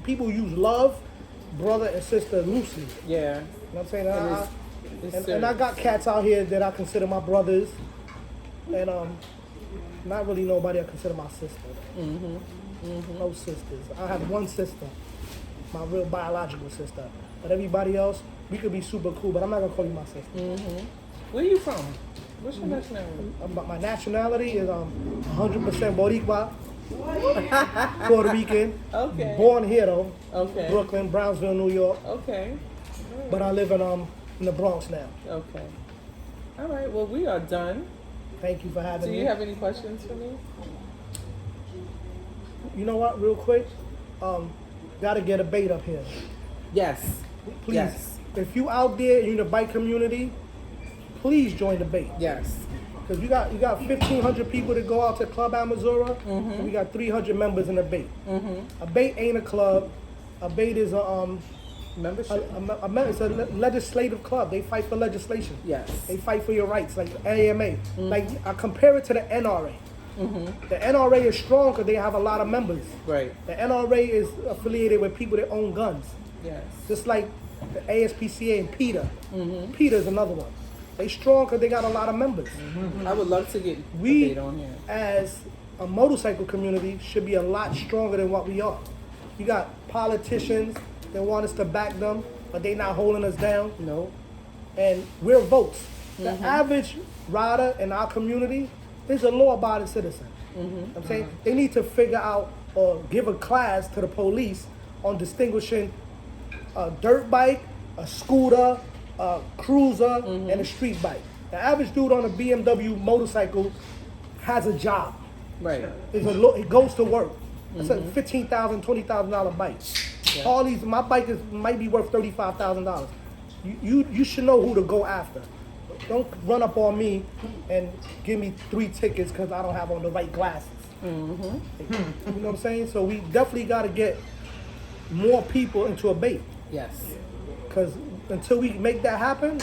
People use love, brother and sister loosely. You Yeah. know what I'm saying? It's And I got cats out here that I consider my brothers, and not really nobody I consider my sister. No sisters. I have one sister, my real biological sister. But everybody else, we could be super cool, but I'm not gonna call you my sister. Where you from? What's your nationality? My nationality is 100% Boricua, Puerto Rican. Okay. Born here though, Okay. Brooklyn, Brownsville, New York. Okay. But I live in the Bronx now. Okay. All right. Well, we are done. Thank you for having Do me. you have any questions for me? You know what? Real quick, gotta get a bait up here. Yes. Please. Yes. If you out there and you're in the bike community, please join the bait. Yes. Because you got 1,500 people that go out to Club Amazura, and we got 300 members in the bait. A bait ain't a club. A bait is Membership. it's a legislative club. They fight for legislation. Yes. They fight for your rights, like the AMA. Like I compare it to the NRA. The NRA is strong because they have a lot of members. Right. The NRA is affiliated with people that own guns. Yes. Just like the ASPCA and PETA. PETA is another one. They strong because they got a lot of members. I would love to get a We, date on here. as a motorcycle community, should be a lot stronger than what we are. You got politicians that want us to back them, but they not holding us down. No. And we're votes. The average rider in our community is a law-abiding citizen. I'm saying they need to figure out or give a class to the police on distinguishing a dirt bike, a scooter, a cruiser, and a street bike. The average dude on a BMW motorcycle has a job. Right. It goes to work. It's a $15,000, $20,000 bike. Yeah. All these, my bike might be worth $35,000. You should know who to go after. Don't run up on me and give me 3 tickets because I don't have on the right glasses. You know what I'm saying? So we definitely got to get more people into a bait. Yes. Because until we make that happen,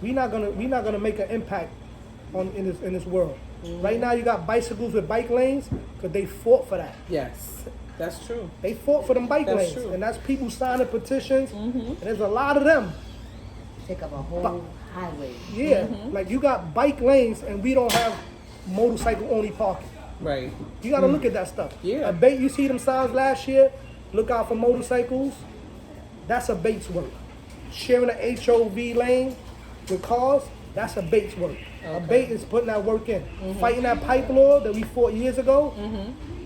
we're not gonna make an impact in this world. Right now, you got bicycles with bike lanes because they fought for that. Yes. That's true. They fought for them bike That's lanes, true. and that's people signing petitions. And there's a lot of them. Take up a whole highway. Yeah, like you got bike lanes, and we don't have motorcycle only parking. Right. You got to look at that stuff. Yeah. A bait, you see them signs last year. Look out for motorcycles. That's a bait's work. Sharing an HOV lane with cars. That's a bait's work. A bait is putting that work in. Fighting that pipe law that we fought years ago.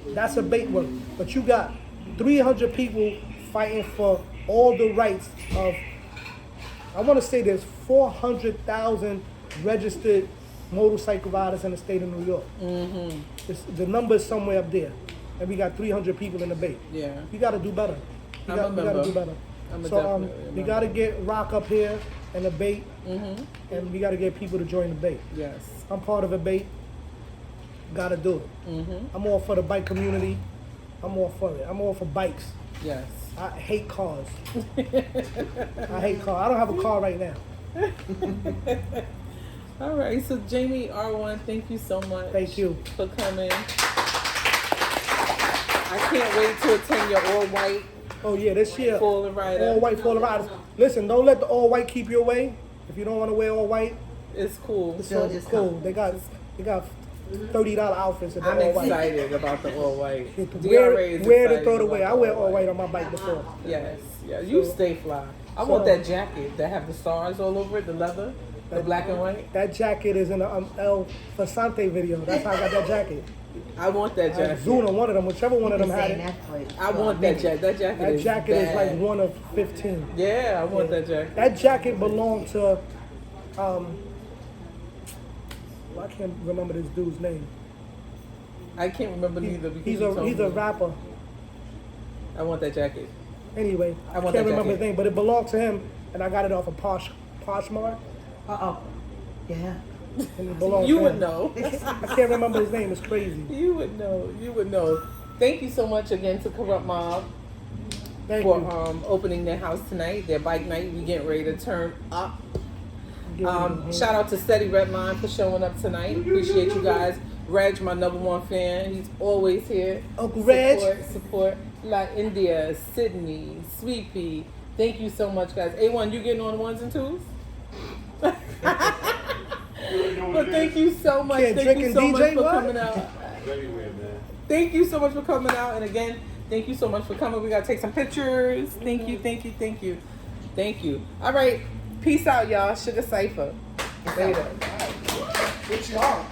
That's a bait work. But you got 300 people fighting for all the rights of. I want to say there's 400,000 registered motorcycle riders in the state of New York. The number is somewhere up there. And we got 300 people in the bait. Yeah. We got to do better. We I'm a got to member. do better. I'm a So definitely a we member. got to get Rock up here and the bait. And we got to get people to join the bait. Yes. I'm part of a bait. Got to do it. I'm all for the bike community. I'm all for it. I'm all for bikes. Yes. I hate cars. I hate cars. I don't have a car right now. All right. So Jaime R1, thank you so much. Thank you. For coming. I can't wait to attend your all white Oh yeah, this year. Fall Rider. All white Fall Riders. Listen, don't let the all white keep you away. If you don't want to wear all white, It's cool. it's They'll so just cool. come. They got $30 outfits in the I'm all white. excited about the all white. Wear to throw it away. I wear all white on my bike before. Yes. Yeah. You So- stay fly. I want that jacket that have the stars all over it, the leather, the black and white. That jacket is in the El Fasante video. That's how I got that jacket. I want that I jacket. zoomed on one of them, whichever one of them Been had saying it. that for I for a want that minute. jacket. That jacket That is jacket is like bad. one of 15. Yeah, I want that jacket. That jacket belonged to, I can't remember this dude's name. I can't remember neither because He's you told a me. rapper. I want that jacket. Anyway, I I want can't that remember jacket. his name, but it belonged to him, and I got it off of Poshmark, Uh-oh. Yeah. and it belonged You to would him. know. I can't remember his name. It's crazy. You would know. You would know. Thank you so much again to Krupt Mob Thank for you. opening their house tonight. Their bike night. We getting ready to turn up. Shout out to Steady Redline for showing up tonight. Appreciate you guys. Reg, my #1 fan. He's always here. Uncle Reg. Support. La India, Sydney, Sweet Pea. Thank you so much, guys. A1, you getting on the ones and twos? But thank you so much. Can't Thank drink you and so DJ, much for what? coming out. Everywhere, man. Thank you so much for coming out. And again, thank you so much for coming. We got to take some pictures. Thank you, thank you, thank you. Thank you. All right. Peace out, y'all. Sugar Cypher. Later. Good job.